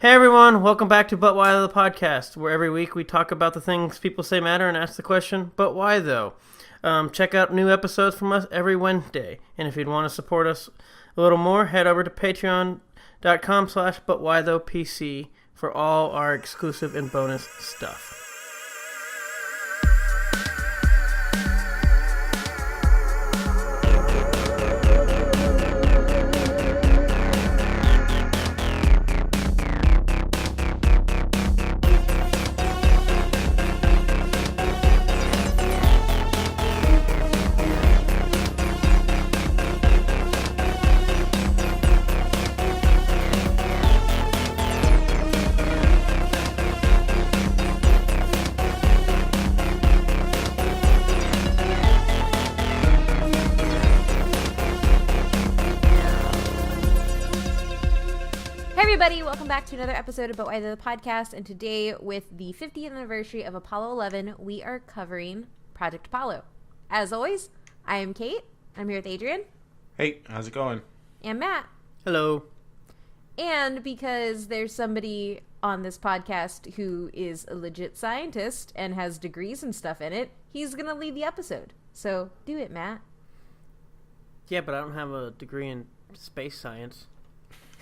Hey everyone, welcome back to But Why the podcast, where every week we talk about the things people say matter and ask the question, but why though? Check out new episodes from us every Wednesday, and if you'd want to support us a little more, head over to patreon.com/butwhythoughpc for all our exclusive and bonus stuff. Welcome back to another episode of But Why the podcast, and today with the 50th anniversary of Apollo 11, we are covering Project Apollo. As always, I am Kate. I'm here with Adrian. Hey, how's it going? And Matt. Hello. And because there's somebody on this podcast who is a legit scientist and has degrees and stuff in it, he's going to lead the episode. So do it, Matt. Yeah, but I don't have a degree in space science.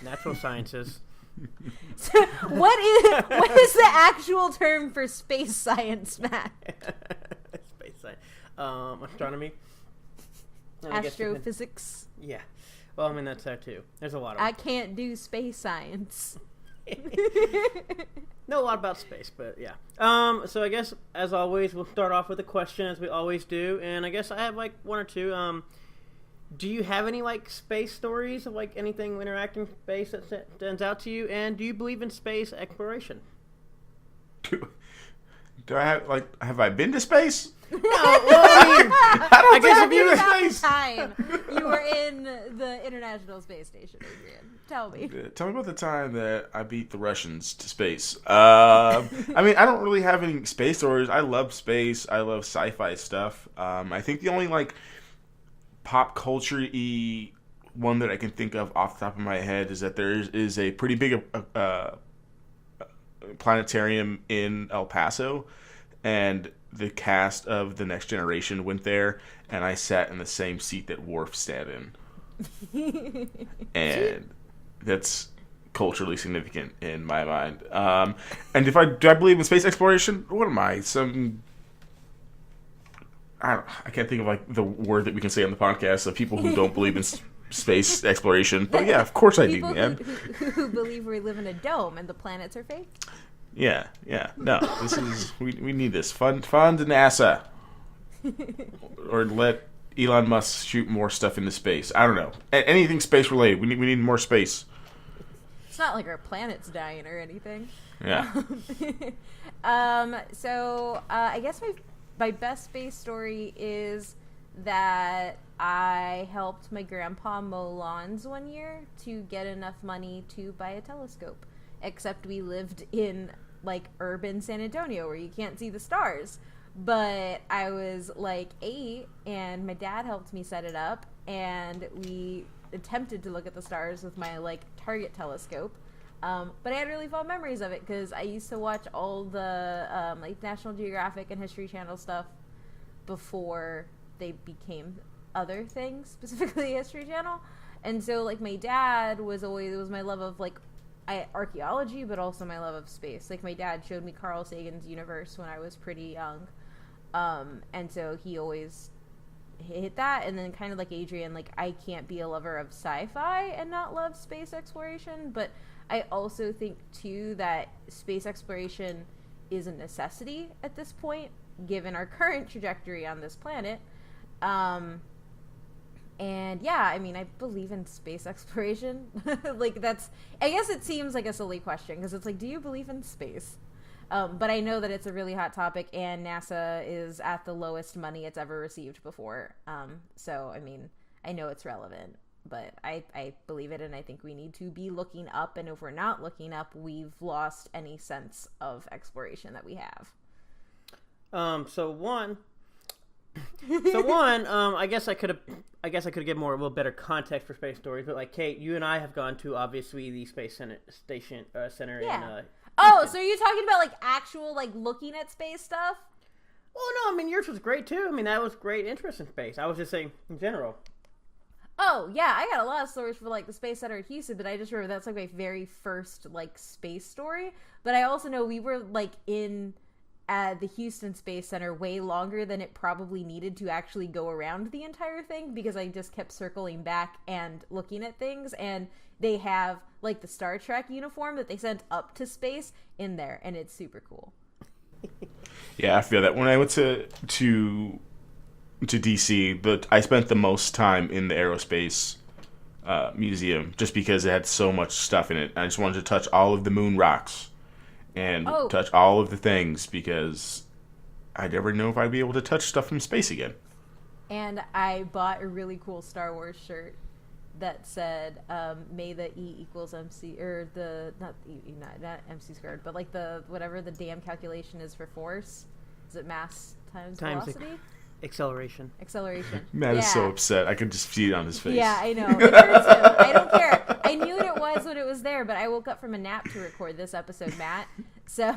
Natural sciences. So what is the actual term for space science, Matt? Space science. Astronomy. Astrophysics. Yeah. Well, I mean, that's that too. There's a lot of I can't do space science. Know a lot about space, but yeah. So I guess, as always, we'll start off with a question, as we always do. And I guess I have, like, one or two. Do you have any, like, space stories of, like, anything interacting with space that stands out to you? And do you believe in space exploration? Do I have I been to space? No, well, I guess if you were space. Time you were in the International Space Station, Adrian. Tell me. Tell me about the time that I beat the Russians to space. I mean, I don't really have any space stories. I love space. I love sci-fi stuff. I think the only, like, pop culture-y one that I can think of off the top of my head is that there is a pretty big planetarium in El Paso, and the cast of The Next Generation went there, and I sat in the same seat that Worf sat in. And that's culturally significant in my mind. And do I believe in space exploration? What am I? I can't think of, like, the word that we can say on the podcast of people who don't believe in space exploration. But yeah, of course I do, man. Who believe we live in a dome and the planets are fake? Yeah. No, this is we need this. Fund NASA, or let Elon Musk shoot more stuff into space. I don't know. Anything space related. We need more space. It's not like our planet's dying or anything. Yeah. So I guess my best space story is that I helped my grandpa mow lawns one year to get enough money to buy a telescope. Except we lived in, like, urban San Antonio where you can't see the stars. But I was, like, 8, and my dad helped me set it up, and we attempted to look at the stars with my, like, Target telescope. But I had really fond memories of it because I used to watch all the like National Geographic and History Channel stuff before they became other things, specifically History Channel. And so, like, my dad it was my love of, like, archaeology, but also my love of space. Like, my dad showed me Carl Sagan's universe when I was pretty young, and so he always hit that. And then, kind of like Adrian, like, I can't be a lover of sci-fi and not love space exploration, but I also think, too, that space exploration is a necessity at this point, given our current trajectory on this planet. And yeah, I mean, I believe in space exploration. Like, I guess it seems like a silly question, because it's like, do you believe in space? But I know that it's a really hot topic, and NASA is at the lowest money it's ever received before. So, I mean, I know it's relevant. But I believe it, and I think we need to be looking up, and if we're not looking up, we've lost any sense of exploration that we have. So one, So one, I guess I could give more a little better context for space stories. But like Kate, you and I have gone to obviously the space center Yeah. in. Oh, so you're talking about like actual like looking at space stuff? Well, no, I mean yours was great too. I mean that was great interest in space. I was just saying in general. Oh yeah, I got a lot of stories for like the Space Center at Houston, but I just remember that's like my very first like space story. But I also know we were like in the Houston Space Center way longer than it probably needed to actually go around the entire thing, because I just kept circling back and looking at things, and they have like the Star Trek uniform that they sent up to space in there, and it's super cool. Yeah, I feel that when I went to DC, but I spent the most time in the aerospace museum just because it had so much stuff in it. I just wanted to touch all of the moon rocks and touch all of the things because I never know if I'd be able to touch stuff from space again. And I bought a really cool Star Wars shirt that said, "May the E equals MC," or the not MC squared, but like the whatever the damn calculation is for force. Is it mass times velocity? Acceleration. Matt is so upset. I could just see it on his face. Yeah, I know. It hurts him. I don't care. I knew what it was when it was there, but I woke up from a nap to record this episode, Matt. So,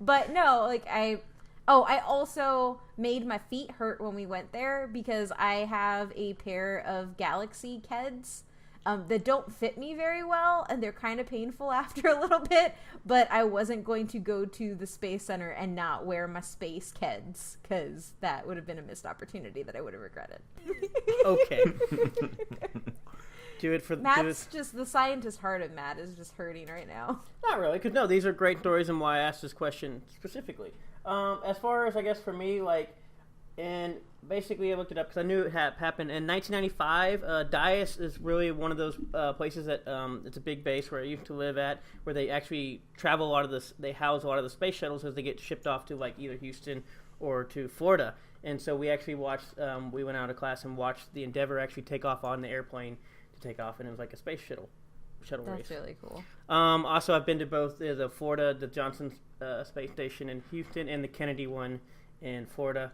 but no, like I also made my feet hurt when we went there because I have a pair of Galaxy Keds that don't fit me very well, and they're kind of painful after a little bit, but I wasn't going to go to the Space Center and not wear my space Keds, because that would have been a missed opportunity that I would have regretted. Okay. Do it for Matt's just, the scientist heart of Matt is just hurting right now. Not really, because no, these are great stories and why I asked this question specifically. As far as, I guess, for me, like, and basically I looked it up because I knew it happened in 1995. Dias is really one of those places that it's a big base where I used to live at, where they actually travel a lot of this. They house a lot of the space shuttles as they get shipped off to like either Houston or to Florida. And so we actually watched. We went out of class and watched the Endeavour actually take off on the airplane to take off, and it was like a space shuttle race. That's really cool. Also, I've been to both the Florida, the Johnson Space Station in Houston, and the Kennedy one in Florida.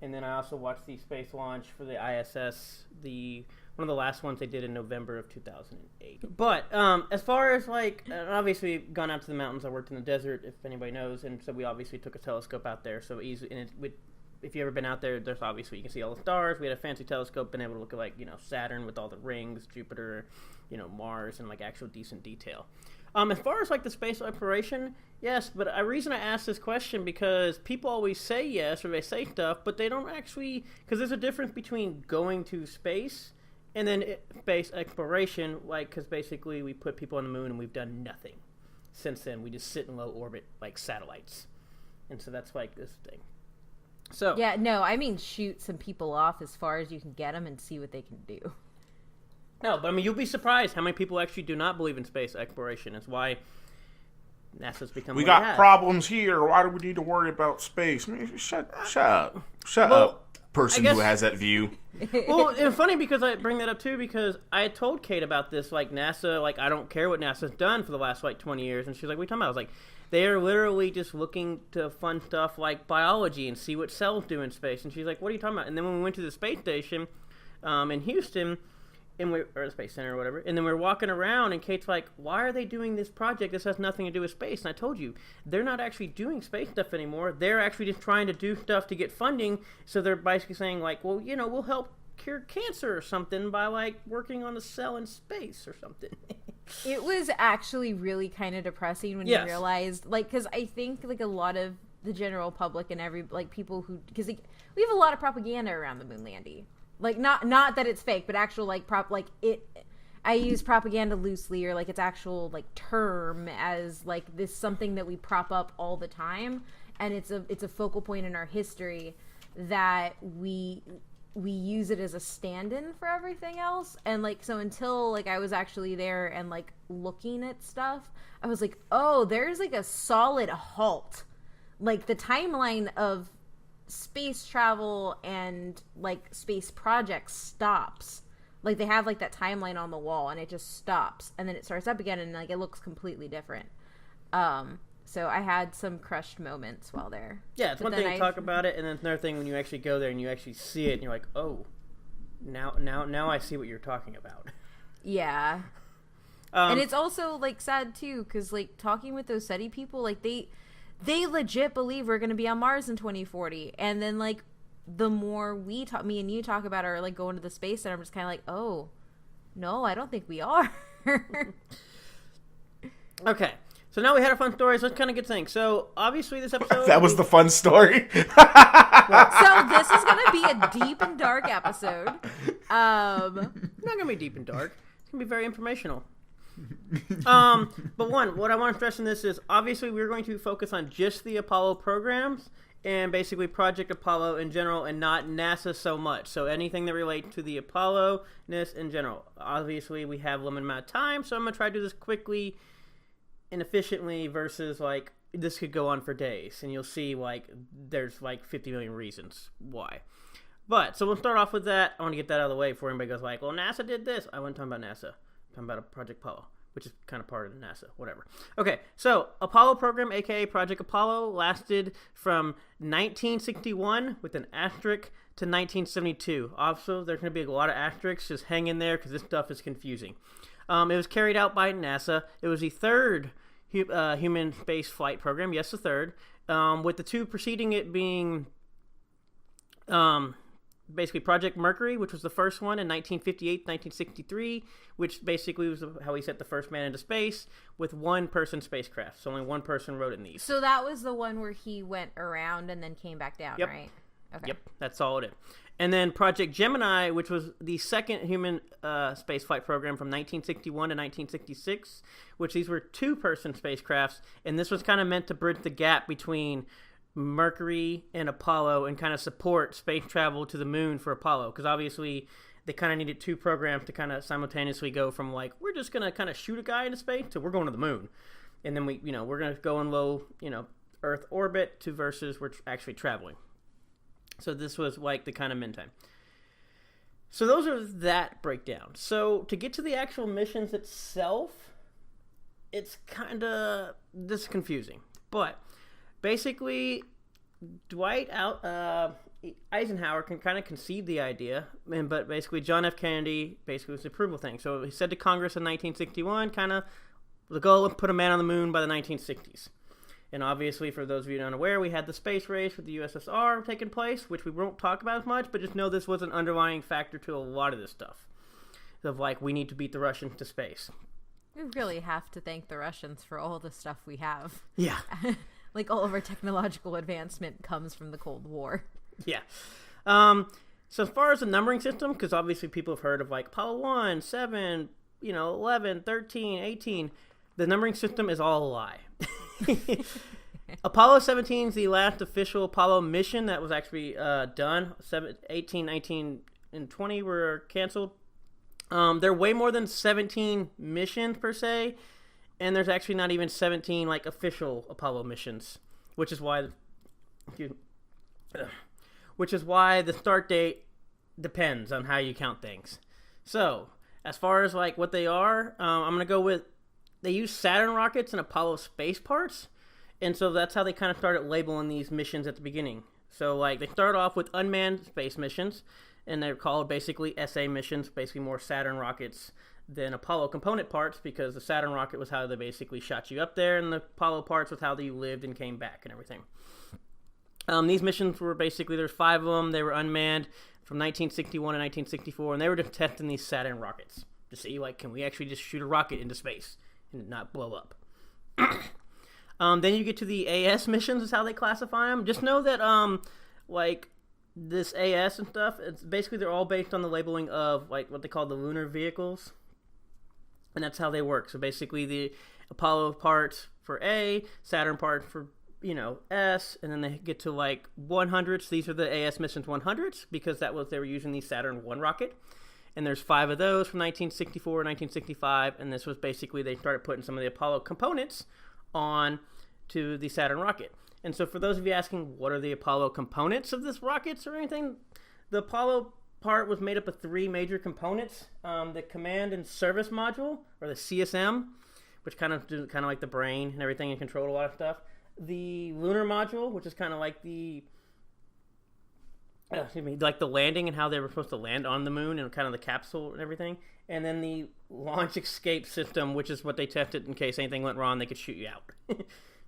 And then I also watched the space launch for the ISS, one of the last ones they did in November of 2008. But as far as like, obviously gone out to the mountains. I worked in the desert, if anybody knows, and so we obviously took a telescope out there. So easy, and if you've ever been out there, there's obviously you can see all the stars. We had a fancy telescope, been able to look at like Saturn with all the rings, Jupiter, Mars, and like actual decent detail. As far as like the space exploration, yes, but a reason I asked this question because people always say yes or they say stuff, but they don't actually, because there's a difference between going to space and then space exploration, like, because basically we put people on the moon and we've done nothing since then. We just sit in low orbit like satellites, and so that's like this thing. So yeah, no, I mean shoot some people off as far as you can get them and see what they can do. No, but I mean, you'll be surprised how many people actually do not believe in space exploration. It's why NASA's become. We got problems here. Why do we need to worry about space? I mean, shut up, person who has that view. Well, it's funny because I bring that up too because I had told Kate about this. Like NASA, like I don't care what NASA's done for the last like 20 years, and she's like, "What are you talking about?" I was like, "They are literally just looking to fun stuff like biology and see what cells do in space." And she's like, "What are you talking about?" And then when we went to the space station in Houston. Or the Space Center or whatever, and then we're walking around, and Kate's like, "Why are they doing this project? This has nothing to do with space." And I told you, they're not actually doing space stuff anymore. They're actually just trying to do stuff to get funding. So they're basically saying, like, well, we'll help cure cancer or something by, like, working on a cell in space or something. It was actually really kind of depressing when you realized, like, because I think, like, a lot of the general public and people who, because we have a lot of propaganda around the moon landing. Like, not that it's fake, but actual, like, I use propaganda loosely, or, like, its actual, like, term as, like, this something that we prop up all the time, and it's a focal point in our history that we use it as a stand-in for everything else. And, like, so until, like, I was actually there and, like, looking at stuff, I was like, oh, there's, like, a solid halt. Like, the timeline of space travel and like space projects stops. Like they have like that timeline on the wall and it just stops and then it starts up again and like it looks completely different. So I had some crushed moments while there. Yeah, it's one thing to talk about it, and then it's another thing when you actually go there and you actually see it, and you're like, oh, now I see what you're talking about. Yeah. And it's also, like, sad, too, because, like, talking with those SETI people, like, they legit believe we're going to be on Mars in 2040. And then, like, the more me and you talk about our, like, going to the space center, I'm just kind of like, oh, no, I don't think we are. Okay. So now we had our fun stories. Let's kind of get things. So, obviously, this episode... That was the fun story. So, this is going to be a deep and dark episode. Not going to be deep and dark. It's going to be very informational. But what I want to stress in this is, obviously, we're going to focus on just the Apollo programs and basically Project Apollo in general and not NASA so much. So, anything that relates to the Apollo-ness in general. Obviously, we have a limited amount of time, so I'm going to try to do this quickly and efficiently versus, like, this could go on for days, and you'll see, like, there's, like, 50 million reasons why. But, so we'll start off with that. I want to get that out of the way before anybody goes, like, well, NASA did this. I wasn't talking about NASA. I'm talking about Project Apollo, which is kind of part of NASA, whatever. Okay, so Apollo program, a.k.a. Project Apollo, lasted from 1961 with an asterisk to 1972. Also, there's going to be a lot of asterisks. Just hang in there because this stuff is confusing. It was carried out by NASA. It was the third human space flight program. Yes, the third. With the two preceding it being basically Project Mercury, which was the first one in 1958, 1963, which basically was how we sent the first man into space with one-person spacecraft. So only one person rode in these. So that was the one where he went around and then came back down, right? Okay. Yep, that's all it is. And then Project Gemini, which was the second human spaceflight program from 1961 to 1966, which these were two-person spacecrafts, and this was kind of meant to bridge the gap between Mercury and Apollo and kind of support space travel to the moon for Apollo, because obviously they kind of needed two programs to kind of simultaneously go from, like, we're just going to kind of shoot a guy into space to we're going to the moon. And then we're going to go in low, Earth orbit to versus we're actually traveling. So this was like the kind of min time. So those are that breakdown. So to get to the actual missions itself, it's kind of this confusing. But basically, Dwight Eisenhower can kind of concede the idea, but basically John F. Kennedy basically was the approval thing. So he said to Congress in 1961, kind of the goal of put a man on the moon by the 1960s. And obviously, for those of you unaware, we had the space race with the USSR taking place, which we won't talk about as much, but just know this was an underlying factor to a lot of this stuff. Of, like, we need to beat the Russians to space. We really have to thank the Russians for all the stuff we have. Yeah. Like, all of our technological advancement comes from the Cold War. Yeah. So as far as the numbering system, because obviously people have heard of, like, Apollo 1, 7, 11, 13, 18. The numbering system is all a lie. Apollo 17 is the last official Apollo mission that was actually done. 18, 19, and 20 were canceled. There are way more than 17 missions per se, and there's actually not even 17 like official Apollo missions, which is why the start date depends on how you count things. So as far as like what they are, I'm gonna go with. They use Saturn rockets and Apollo space parts, and so that's how they kind of started labeling these missions at the beginning. So, like, they start off with unmanned space missions, and they're called basically SA missions, basically more Saturn rockets than Apollo component parts, because the Saturn rocket was how they basically shot you up there, and the Apollo parts was how you lived and came back and everything. These missions were basically, there's 5 of them, they were unmanned from 1961 to 1964, and they were just testing these Saturn rockets to see, like, can we actually just shoot a rocket into space and not blow up. Then you get to the AS missions is how they classify them. Just know that like this AS and stuff, it's basically they're all based on the labeling of like what they call the lunar vehicles, and that's how they work. So basically the Apollo parts for A, Saturn parts for S, and then they get to like 100s. These are the AS missions 100s because that was they were using the Saturn 1 rocket. And there's 5 of those from 1964, 1965, and this was basically they started putting some of the Apollo components on to the Saturn rocket. And so for those of you asking, what are the Apollo components of this rockets or anything, the Apollo part was made up of 3 major components. The Command and Service Module, or the CSM, which kind of do kind of like the brain and everything and control a lot of stuff. The lunar module, which is kind of like the like the landing and how they were supposed to land on the moon and kind of the capsule and everything. And then the launch escape system, which is what they tested in case anything went wrong, they could shoot you out.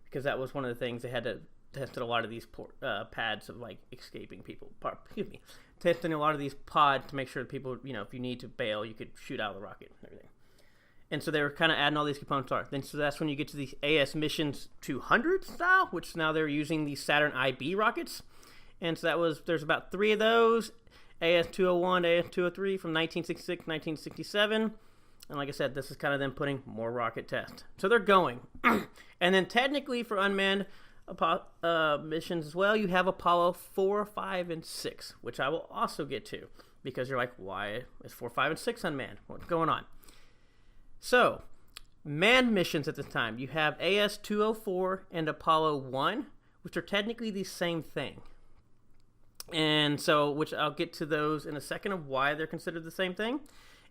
Because that was one of the things they had to test a lot of these pads of like escaping people. Testing a lot of these pods to make sure that people, if you need to bail, you could shoot out of the rocket and everything. And so they were kind of adding all these components on. Then so that's when you get to the AS Missions 200 style, which now they're using the Saturn IB rockets. And so there's about 3 of those, AS-201, AS-203 from 1966 1967. And like I said, this is kind of them putting more rocket tests. So they're going. And then technically for unmanned missions as well, you have Apollo 4, 5, and 6, which I will also get to. Because you're like, why is 4, 5, and 6 unmanned? What's going on? So, manned missions at this time. You have AS-204 and Apollo 1, which are technically the same thing. And so, which I'll get to those in a second of why they're considered the same thing.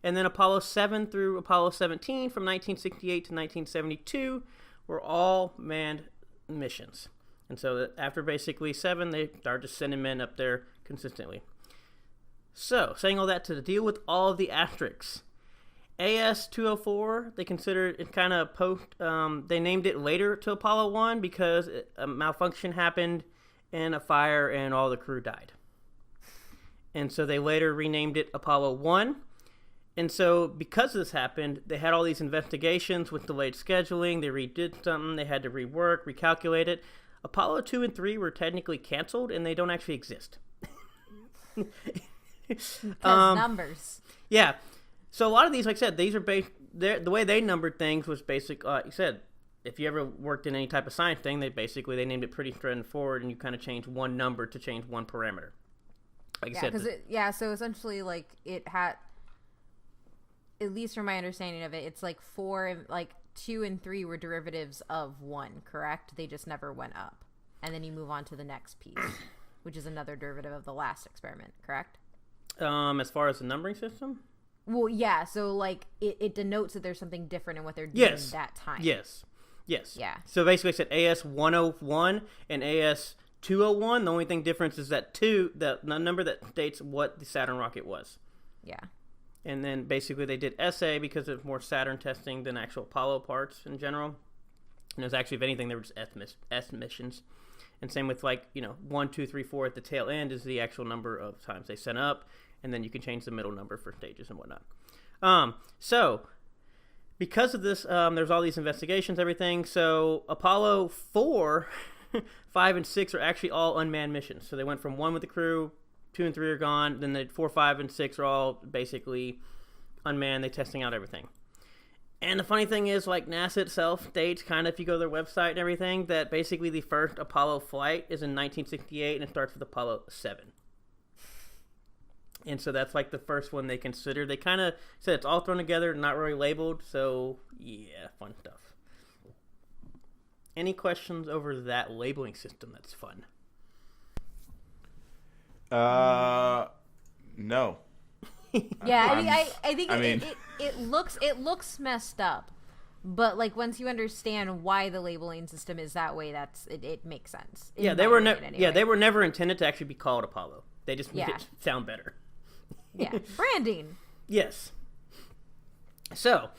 And then Apollo 7 through Apollo 17 from 1968 to 1972 were all manned missions. And so after basically 7, they started just sending men up there consistently. So, saying all that to deal with all of the asterisks. AS-204, they considered it kind of they named it later to Apollo 1 because a malfunction happened and a fire and all the crew died. And so they later renamed it Apollo 1. And so because this happened, they had all these investigations with delayed scheduling. They redid something. They had to rework, recalculate it. Apollo 2 and 3 were technically canceled, and they don't actually exist. Because numbers. Yeah. So a lot of these, like I said, these are the way they numbered things was basic. Like you said, if you ever worked in any type of science thing, they named it pretty straightforward, and you kind of change one number to change one parameter. Like I said, so essentially, like it had, at least from my understanding of it, it's like 2 and 3 were derivatives of 1, correct? They just never went up, and then you move on to the next piece, which is another derivative of the last experiment, correct? As far as the numbering system. Well, yeah. So like it denotes that there's something different in what they're doing that time. Yes. Yeah. So basically, I said AS-101 and AS-201. The only thing difference is that the number that states what the Saturn rocket was. Yeah. And then basically they did SA because of more Saturn testing than actual Apollo parts in general. And it was actually, if anything, they were just S missions. And same with 1, 2, 3, 4 at the tail end is the actual number of times they sent up. And then you can change the middle number for stages and whatnot. So because of this, there's all these investigations, everything. So Apollo 4, 5, and 6 are actually all unmanned missions. So they went from 1 with the crew, 2 and 3 are gone. Then the 4, 5, and 6 are all basically unmanned. They're testing out everything. And the funny thing is, like NASA itself states, kind of if you go to their website and everything, that basically the first Apollo flight is in 1968 and it starts with Apollo 7. And so that's like the first one they considered. They kind of said it's all thrown together, not really labeled. So, yeah, fun stuff. Any questions over that labeling system that's fun? No. Yeah, I think it looks messed up. But like once you understand why the labeling system is that way, it makes sense. Yeah, they were they were never intended to actually be called Apollo. They just made it sound better. Yeah, branding. Yes. So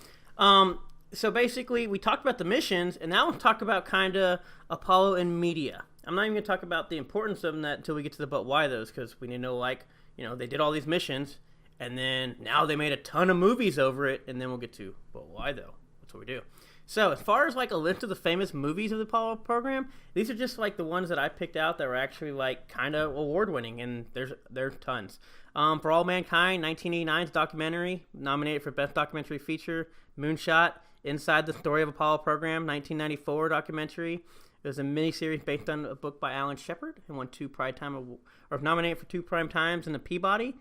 basically, we talked about the missions, and now we'll talk about kind of Apollo and media. I'm not even going to talk about the importance of that until we get to the but why those, because we need to know, they did all these missions, and then now they made a ton of movies over it, and then we'll get to but why though. That's what we do. So as far as a list of the famous movies of the Apollo program, these are just the ones that I picked out that were actually kind of award winning, and there's tons. For All Mankind, 1989's documentary, nominated for Best Documentary Feature. Moonshot, Inside the Story of Apollo Program, 1994 documentary. It was a miniseries based on a book by Alan Shepard and won 2 Primetime or nominated for 2 Primetimes in the Peabody.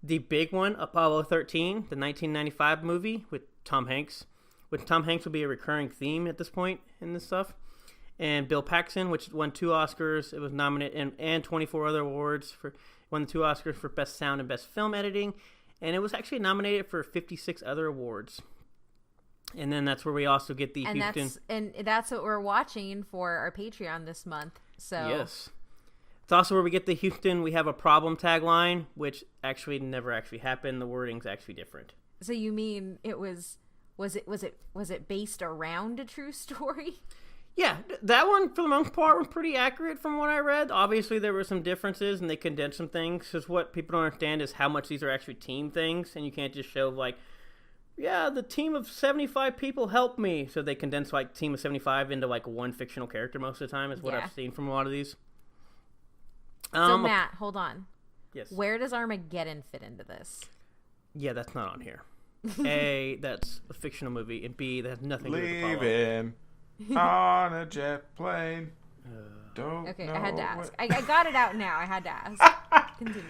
The big one, Apollo 13, the 1995 movie with Tom Hanks. Which Tom Hanks will be a recurring theme at this point in this stuff. And Bill Paxton, which won 2 Oscars. It was nominated and 24 other awards. Won the 2 Oscars for Best Sound and Best Film Editing. And it was actually nominated for 56 other awards. And then that's where we also get the And Houston. that's what we're watching for our Patreon this month. So Yes. It's also where we get the Houston, we have a problem tagline, which actually never actually happened. The wording's actually different. So you mean it was it based around a true story? Yeah, that one, for the most part, was pretty accurate from what I read. Obviously, there were some differences, and they condensed some things, because what people don't understand is how much these are actually team things, and you can't just show, like, yeah, the team of 75 people helped me. So they condense, like, team of 75 into, like, one fictional character most of the time, is what I've seen from a lot of these. So, Matt, hold on. Yes. Where does Armageddon fit into this? Yeah, that's not on here. A, that's a fictional movie, and B, that has nothing to do with Apollo. Leaving on a jet plane. Don't Okay, know I had to ask. what- I got it out now. I had to ask. Continue.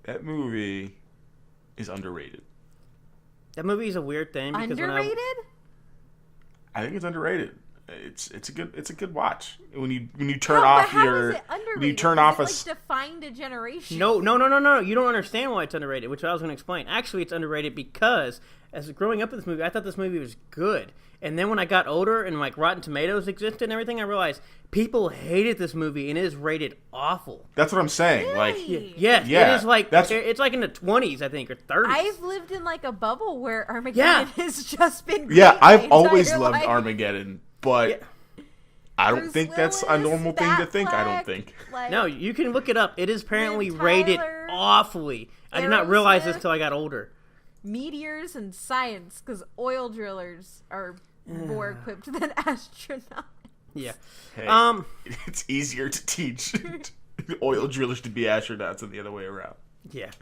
That movie is underrated. That movie is a weird thing. Because Underrated? I think it's underrated. It's a good watch when you turn off how your is it underrated? when you turn Is off it, like, defined a generation. No. You don't understand why it's underrated, which I was going to explain. Actually, it's underrated because as growing up with this movie, I thought this movie was good. And then when I got older and like Rotten Tomatoes existed and everything, I realized people hated this movie and it is rated awful. That's what I'm saying. Really? Like Yes, Yeah, it is like that's- it's like in the 20s, I think, or 30s. I've lived in like a bubble where Armageddon has just been great yeah, my I've always entire loved life. Armageddon, but Yeah. I don't Bruce think that's a Willis, normal thing to think. I don't Batfleck, think. like, No, you can look it up. It is apparently Liv rated Tyler, awfully. I did not realize this Aerosmith. until I got older. meteors and science, because oil drillers are more equipped than astronauts. Yeah. Hey, Um. it's easier to teach oil drillers to be astronauts than the other way around. Yeah.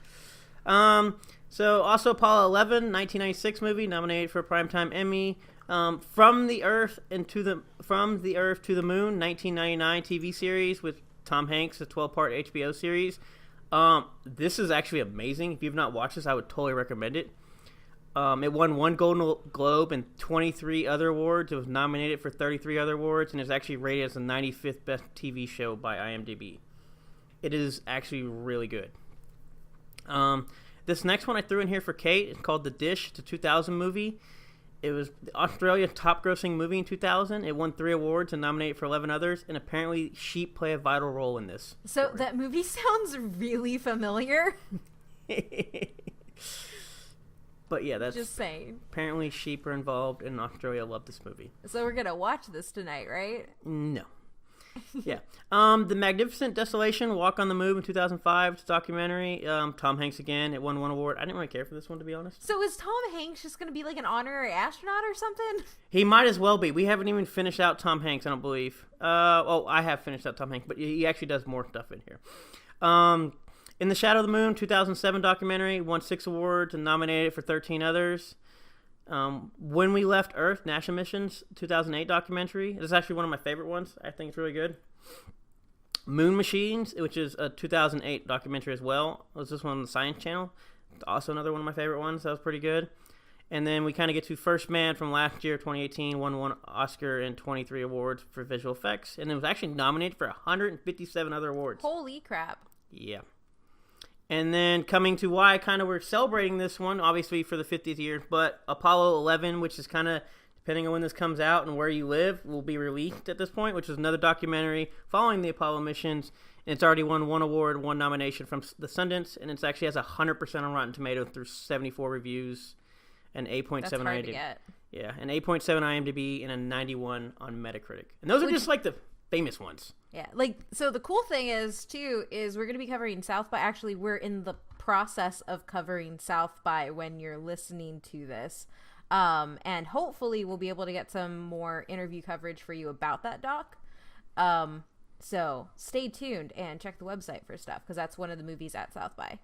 So also Apollo 11, 1996 movie, nominated for a Primetime Emmy. From the Earth to the Moon, 1999 TV series with Tom Hanks, a 12-part HBO series. This is actually amazing. If you've not watched this, I would totally recommend it. It won 1 Golden Globe and 23 other awards. It was nominated for 33 other awards, and is actually rated as the 95th best TV show by IMDb. It is actually really good. This next one I threw in here for Kate. It's called The Dish. It's a 2000 movie. It was Australia's top-grossing movie in 2000. It won 3 awards and nominated for 11 others. And apparently, sheep play a vital role in this. So that movie sounds really familiar. But yeah, that's Just saying. apparently sheep are involved, and Australia loved this movie. So we're gonna watch this tonight, right? No. Yeah. The Magnificent Desolation, Walk on the Move in 2005. It's a documentary. Tom Hanks again. It won 1 award. I didn't really care for this one, to be honest. So is Tom Hanks just gonna be like an honorary astronaut or something? He might as well be. We haven't even finished out Tom Hanks, I don't believe. I have finished out Tom Hanks, but he actually does more stuff in here. In the Shadow of the Moon, 2007 documentary, won 6 awards and nominated for 13 others. When We Left Earth, National Missions, 2008 documentary. This is actually one of my favorite ones. I think it's really good. Moon Machines, which is a 2008 documentary as well. Was this one on the Science Channel? Also another one of my favorite ones. That was pretty good. And then we kind of get to First Man from last year, 2018, won 1 Oscar and 23 awards for visual effects. And it was actually nominated for 157 other awards. Holy crap. Yeah. And then coming to why kind of we're celebrating this one, obviously for the 50th year, but Apollo 11, which is kind of, depending on when this comes out and where you live, will be released at this point, which is another documentary following the Apollo missions. And it's already won 1 award, 1 nomination from the Sundance, and it actually has 100% on Rotten Tomatoes through 74 reviews and 8.7 That's hard to IMDb. get. Yeah, an 8.7 IMDb and a 91 on Metacritic. And those are just like the famous ones. Yeah, like, so the cool thing is, too, is we're going to be covering South by. Actually, we're in the process of covering South by when you're listening to this. And hopefully we'll be able to get some more interview coverage for you about that doc. So stay tuned and check the website for stuff, because that's one of the movies at South by.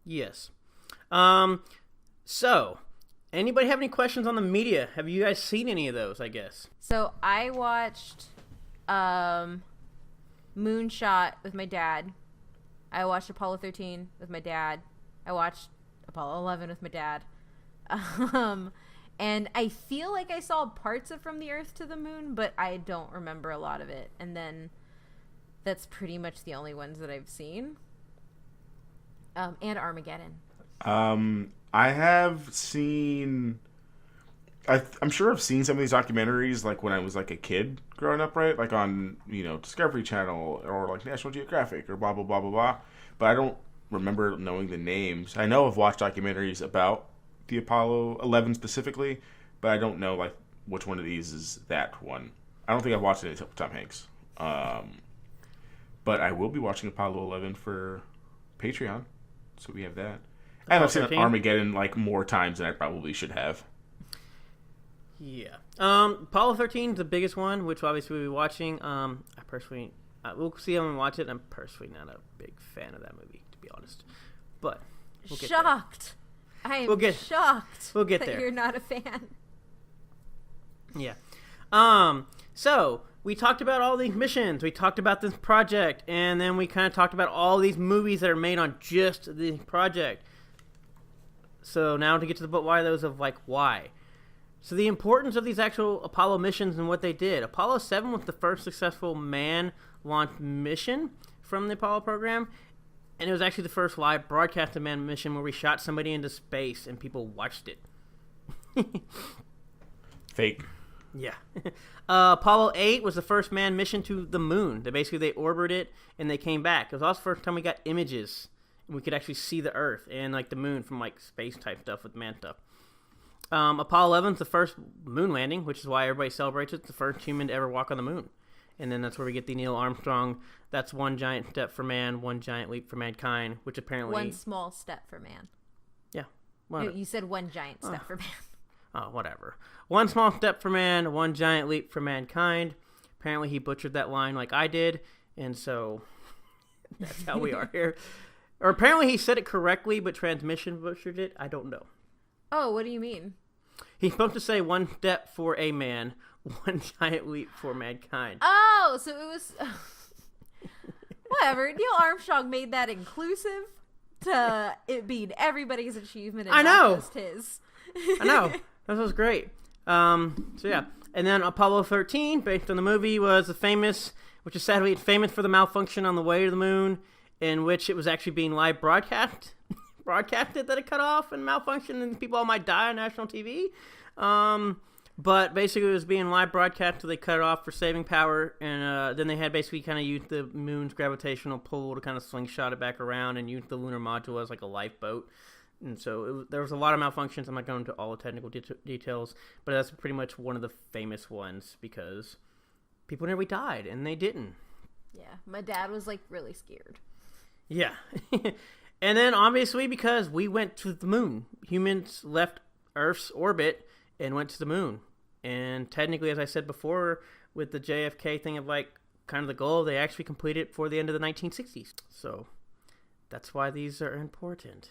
Yes. So, anybody have any questions on the media? Have you guys seen any of those, I guess? So I watched Moonshot with my dad. I watched Apollo 13 with my dad. I watched Apollo 11 with my dad. And I feel like I saw parts of From the Earth to the Moon, but I don't remember a lot of it. And then that's pretty much the only ones that I've seen. And Armageddon. I have seen I'm sure I've seen some of these documentaries like when I was like a kid growing up, right? Like on Discovery Channel or like National Geographic or blah blah blah blah blah. But I don't remember knowing the names. I know I've watched documentaries about the Apollo 11 specifically, but I don't know like which one of these is that one. I don't think I've watched it with Tom Hanks. But I will be watching Apollo 11 for Patreon, so we have that. And I've seen 13? Armageddon like more times than I probably should have. Yeah. Apollo 13 is the biggest one, which obviously we'll be watching. I personally, we'll see how we watch it. I'm personally not a big fan of that movie, to be honest. But we'll get Shocked. I am shocked. We'll get that there. You're not a fan. Yeah. So we talked about all these missions. We talked about this project, and then we kind of talked about all these movies that are made on just the project. So now to get to the why those of like why. So the importance of these actual Apollo missions and what they did. Apollo 7 was the first successful man-launched mission from the Apollo program, and it was actually the first live broadcast of man mission where we shot somebody into space and people watched it. Fake. Yeah. Apollo 8 was the first manned mission to the moon. They orbited it and they came back. It was also the first time we got images and we could actually see the Earth and like the moon from like space type stuff with man stuff. Apollo 11 is the first moon landing, which is why everybody celebrates it. It's the first human to ever walk on the moon. And then that's where we get the Neil Armstrong, that's one giant step for man, one giant leap for mankind, which apparently... One small step for man. Yeah. You said one giant step for man. Oh, whatever. One small step for man, one giant leap for mankind. Apparently he butchered that line like I did, and so that's how we are here. Or apparently he said it correctly, but transmission butchered it. I don't know. Oh, what do you mean? He's supposed to say one step for a man, one giant leap for mankind. Oh, so it was... Whatever. Neil Armstrong made that inclusive to it being everybody's achievement and not just his. I know. That was great. So yeah. And then Apollo 13, based on the movie, was which is sadly famous for the malfunction on the way to the moon, in which it was actually being live broadcasted that it cut off and malfunctioned and people all might die on national TV. But basically it was being live broadcast, so they cut it off for saving power, and then they had basically kind of used the moon's gravitational pull to kind of slingshot it back around and use the lunar module as like a lifeboat. And so there was a lot of malfunctions. I'm not going into all the technical details, but that's pretty much one of the famous ones because people nearly died, and they didn't. Yeah, my dad was like really scared. Yeah. And then obviously because we went to the moon, humans left Earth's orbit and went to the moon. And technically, as I said before, with the JFK thing of like kind of the goal, they actually completed it for the end of the 1960s. So that's why these are important.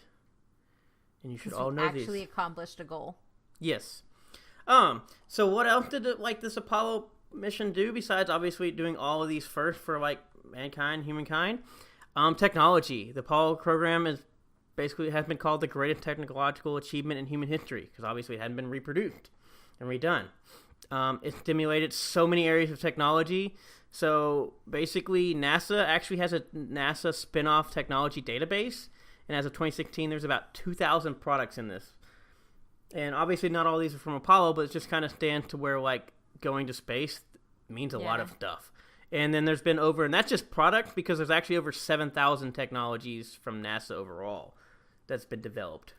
And you should all know these. Actually accomplished a goal. Yes. So what else did this Apollo mission do besides obviously doing all of these first for like mankind, humankind? Technology. The Apollo program has been called the greatest technological achievement in human history because obviously it hadn't been reproduced and redone. It stimulated so many areas of technology. So basically, NASA actually has a NASA spin-off technology database, and as of 2016, there's about 2,000 products in this. And obviously, not all these are from Apollo, but it just kind of stands to where like going to space means a lot of stuff. And then there's been and that's just product because there's actually over 7,000 technologies from NASA overall that's been developed.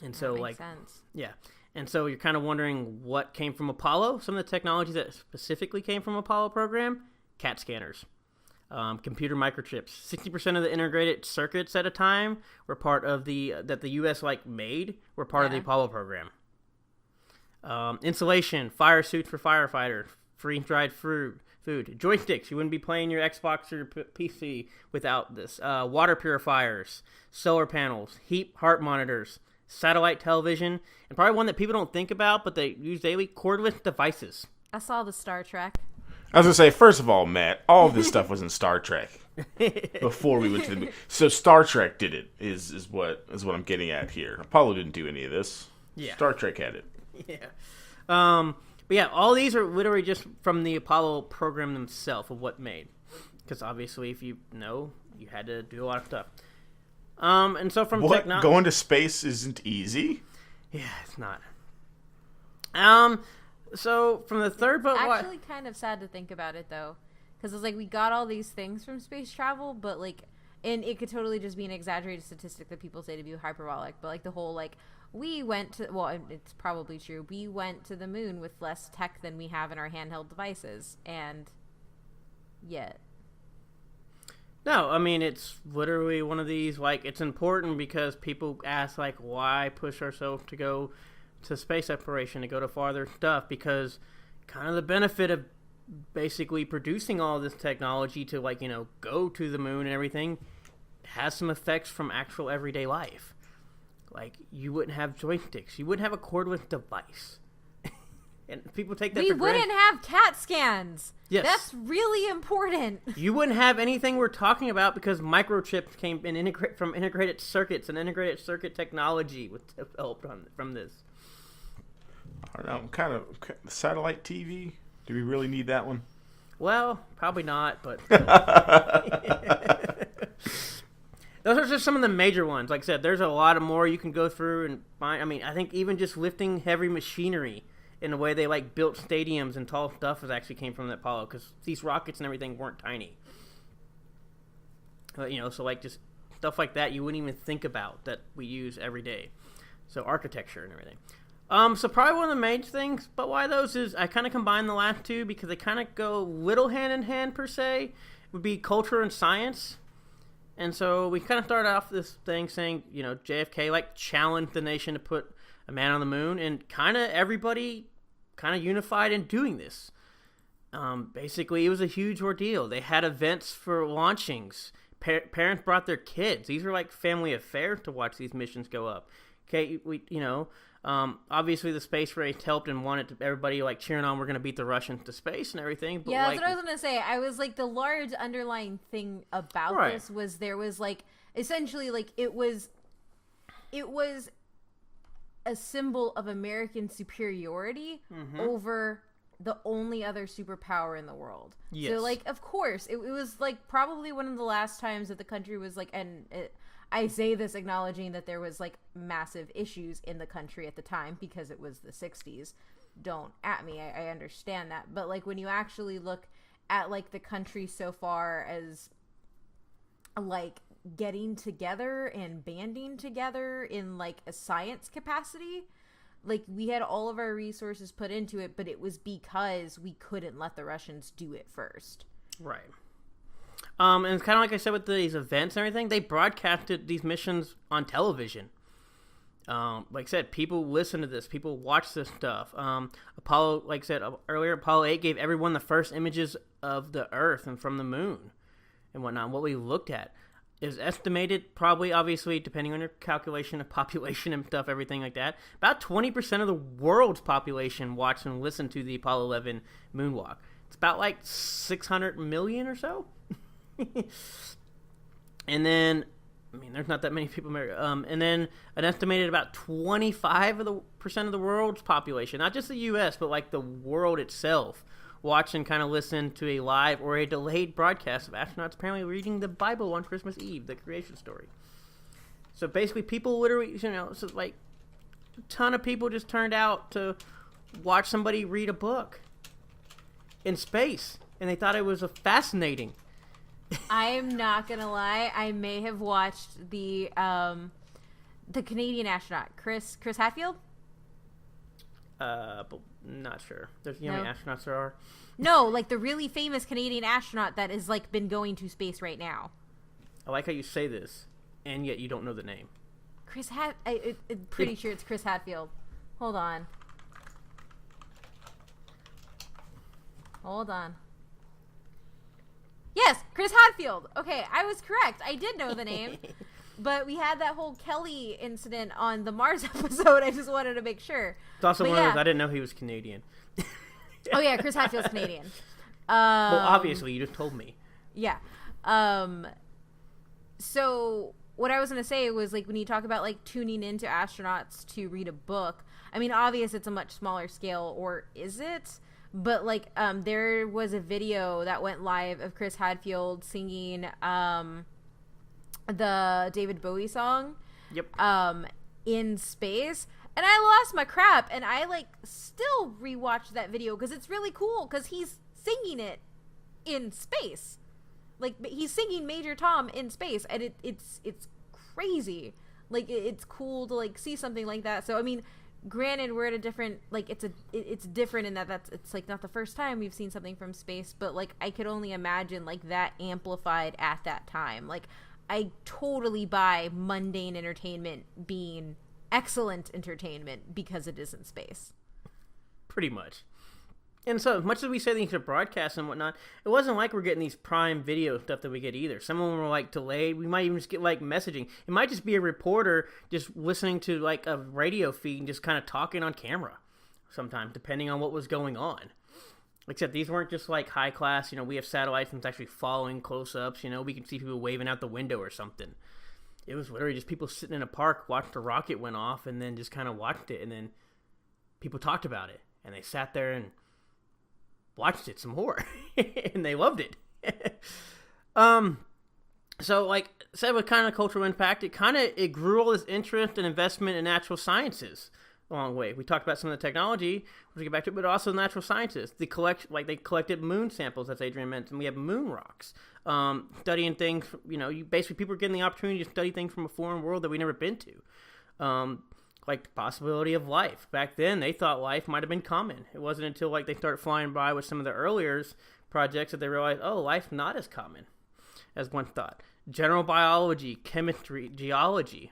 And so that makes sense. Yeah. And so you're kind of wondering what came from Apollo. Some of the technologies that specifically came from Apollo program, CAT scanners, computer microchips. 60% of the integrated circuits at a time were part of that the U.S. were part of the Apollo program. Insulation, fire suits for firefighters, freeze-dried food, joysticks. You wouldn't be playing your Xbox or your PC without this. Water purifiers, solar panels, heart monitors, satellite television, and probably one that people don't think about, but they use daily, cordless devices. I saw the Star Trek. I was going to say, first of all, Matt, all of this stuff was in Star Trek before we went to the movie. So Star Trek did it, is what I'm getting at here. Apollo didn't do any of this. Yeah. Star Trek had it. Yeah. But yeah, all these are literally just from the Apollo program themselves of what made. Because obviously, if you know, you had to do a lot of stuff. And so from technology... Going to space isn't easy? Yeah, it's not. So from the third book, Actually, kind of sad to think about it though, because it's like we got all these things from space travel, but like, and it could totally just be an exaggerated statistic that people say to be hyperbolic. But like the whole like we went to it's probably true. We went to the moon with less tech than we have in our handheld devices, and yet. No, I mean, it's literally one of these, like, it's important because people ask, like, why push ourselves to go to space exploration, to go to farther stuff, because kind of the benefit of basically producing all this technology to, like, go to the moon and everything has some effects from actual everyday life. Like, you wouldn't have joysticks. You wouldn't have a cordless device. And people take that we for granted. wouldn't have CAT scans. Yes. That's really important. You wouldn't have anything we're talking about because microchips came in from integrated circuits, and integrated circuit technology was developed from this. I don't know. Kind of satellite TV. Do we really need that one? Well, probably not, but those are just some of the major ones. Like I said, there's a lot of more you can go through and find. I mean, I think even just lifting heavy machinery in the way they like built stadiums and tall stuff actually came from the Apollo, because these rockets and everything weren't tiny. So like just stuff like that you wouldn't even think about that we use every day. So architecture and everything. So probably one of the main things, but why those is I kind of combine the last two because they kind of go little hand in hand per se. Would be culture and science. And so we kind of started off this thing saying, JFK like challenged the nation to put a man on the moon, and kind of everybody kind of unified in doing this. Basically, it was a huge ordeal. They had events for launchings. Parents brought their kids. These are like family affairs to watch these missions go up. Okay, obviously the space race helped and wanted everybody like cheering on. We're going to beat the Russians to space and everything. But yeah, that's what I was going to say. I was like, the large underlying thing about this was there was like essentially like it was a symbol of American superiority over the only other superpower in the world. Yes. So, like, of course, it was, like, probably one of the last times that the country was, like, I say this acknowledging that there was, like, massive issues in the country at the time because it was the 60s. Don't at me. I understand that. But, like, when you actually look at, like, the country so far as, like, getting together and banding together in like a science capacity, like we had all of our resources put into it, but it was because we couldn't let the Russians do it first. Right. And it's kind of like I said with these events and everything, they broadcasted these missions on television. Like I said, people listen to this, people watch this stuff. Apollo, like I said earlier, Apollo 8 gave everyone the first images of the Earth and from the moon and whatnot, what we looked at. Is estimated, probably, obviously, depending on your calculation of population and stuff, everything like that, about 20% of the world's population watched and listened to the Apollo 11 moonwalk. It's about like 600 million or so. And then, I mean, there's not that many people. And then an estimated about 25% of the world's population, not just the U.S., but like the world itself, watch and kind of listen to a live or a delayed broadcast of astronauts apparently reading the Bible on Christmas Eve, the creation story. So basically, people literally, so like a ton of people just turned out to watch somebody read a book in space, and they thought it was fascinating. I am not gonna lie, I may have watched the Canadian astronaut, Chris Hadfield. But not sure. There's how many astronauts there are. No, like the really famous Canadian astronaut that is like been going to space right now. I like how you say this, and yet you don't know the name. I'm pretty sure it's Chris Hadfield. Hold on. Yes, Chris Hadfield. Okay, I was correct. I did know the name. But we had that whole Kelly incident on the Mars episode. I just wanted to make sure. It's also one of those, I didn't know he was Canadian. Oh, yeah, Chris Hadfield's Canadian. Well, obviously, you just told me. Yeah. So what I was going to say was, like, when you talk about, like, tuning into astronauts to read a book, I mean, obvious it's a much smaller scale, or is it? But, like, there was a video that went live of Chris Hadfield singing the David Bowie song. Yep. In space, And I lost my crap, and I like still rewatched that video because it's really cool because he's singing it in space. Like he's singing Major Tom in space, and it's crazy. Like it's cool to like see something like that. So I mean, granted, we're at a different like it's different in that it's like not the first time we've seen something from space, but like I could only imagine like that amplified at that time. Like I totally buy mundane entertainment being excellent entertainment because it is in space. Pretty much. And so, as much as we say things are broadcast and whatnot, it wasn't like we're getting these Prime Video stuff that we get either. Some of them were like delayed. We might even just get like messaging. It might just be a reporter just listening to like a radio feed and just kind of talking on camera sometimes, depending on what was going on. Except these weren't just like high class, we have satellites and it's actually following close ups, we can see people waving out the window or something. It was literally just people sitting in a park, watched a rocket went off, and then just kind of watched it, and then people talked about it, and they sat there and watched it some more, and they loved it. So like said, with kind of cultural impact, it grew all this interest and investment in natural sciences along the way. We talked about some of the technology, we'll get back to it, but also natural sciences. They collected moon samples, as Adrian mentioned. We have moon rocks. Studying things, basically people are getting the opportunity to study things from a foreign world that we've never been to. Like the possibility of life. Back then, they thought life might have been common. It wasn't until like they started flying by with some of the earlier projects that they realized, oh, life's not as common as one thought. General biology, chemistry, geology.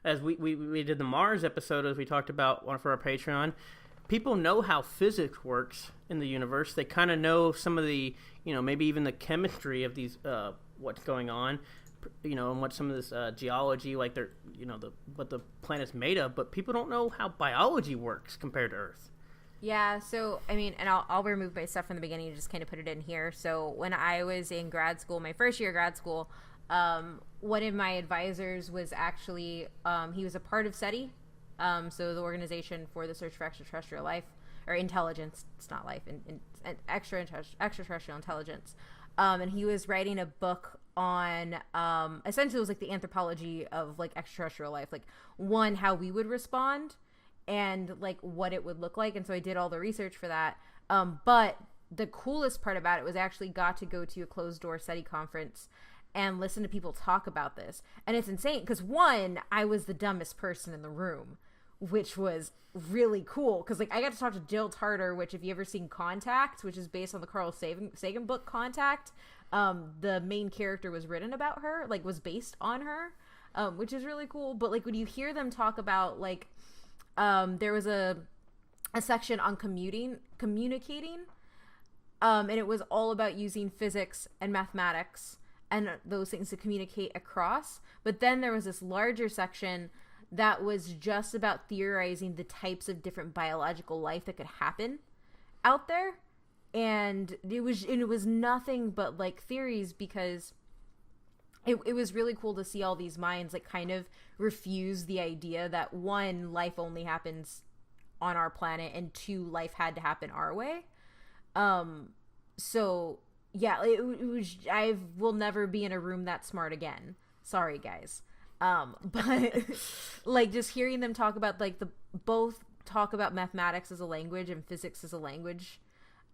As we did the Mars episode, as we talked about one for our Patreon, people know how physics works in the universe. They kind of know some of the, maybe even the chemistry of these, what's going on. And what some of this geology, like they're, what the planet's made of, but people don't know how biology works compared to Earth. Yeah, so, I mean, and I'll remove my stuff from the beginning and just kind of put it in here. So when I was in grad school, my first year of grad school, one of my advisors was actually, he was a part of SETI, so the Organization for the Search for Extraterrestrial Life, or Intelligence, it's not life, extraterrestrial intelligence. And he was writing a book on essentially it was like the anthropology of like extraterrestrial life, like one, how we would respond and like what it would look like. And so I did all the research for that, but the coolest part about it was I actually got to go to a closed door SETI conference and listen to people talk about this. And it's insane because one, I was the dumbest person in the room, which was really cool because like I got to talk to Jill Tarter, which if you ever seen Contact, which is based on the Carl Sagan book Contact, the main character was written about her, like was based on her, which is really cool. But like when you hear them talk about like there was a section on communicating, and it was all about using physics and mathematics and those things to communicate across. But then there was this larger section that was just about theorizing the types of different biological life that could happen out there. And it was nothing but like theories because it was really cool to see all these minds like kind of refuse the idea that one, life only happens on our planet, and two, life had to happen our way. So yeah, it was, I will never be in a room that smart again. Sorry guys. But like just hearing them talk about like both talk about mathematics as a language and physics as a language,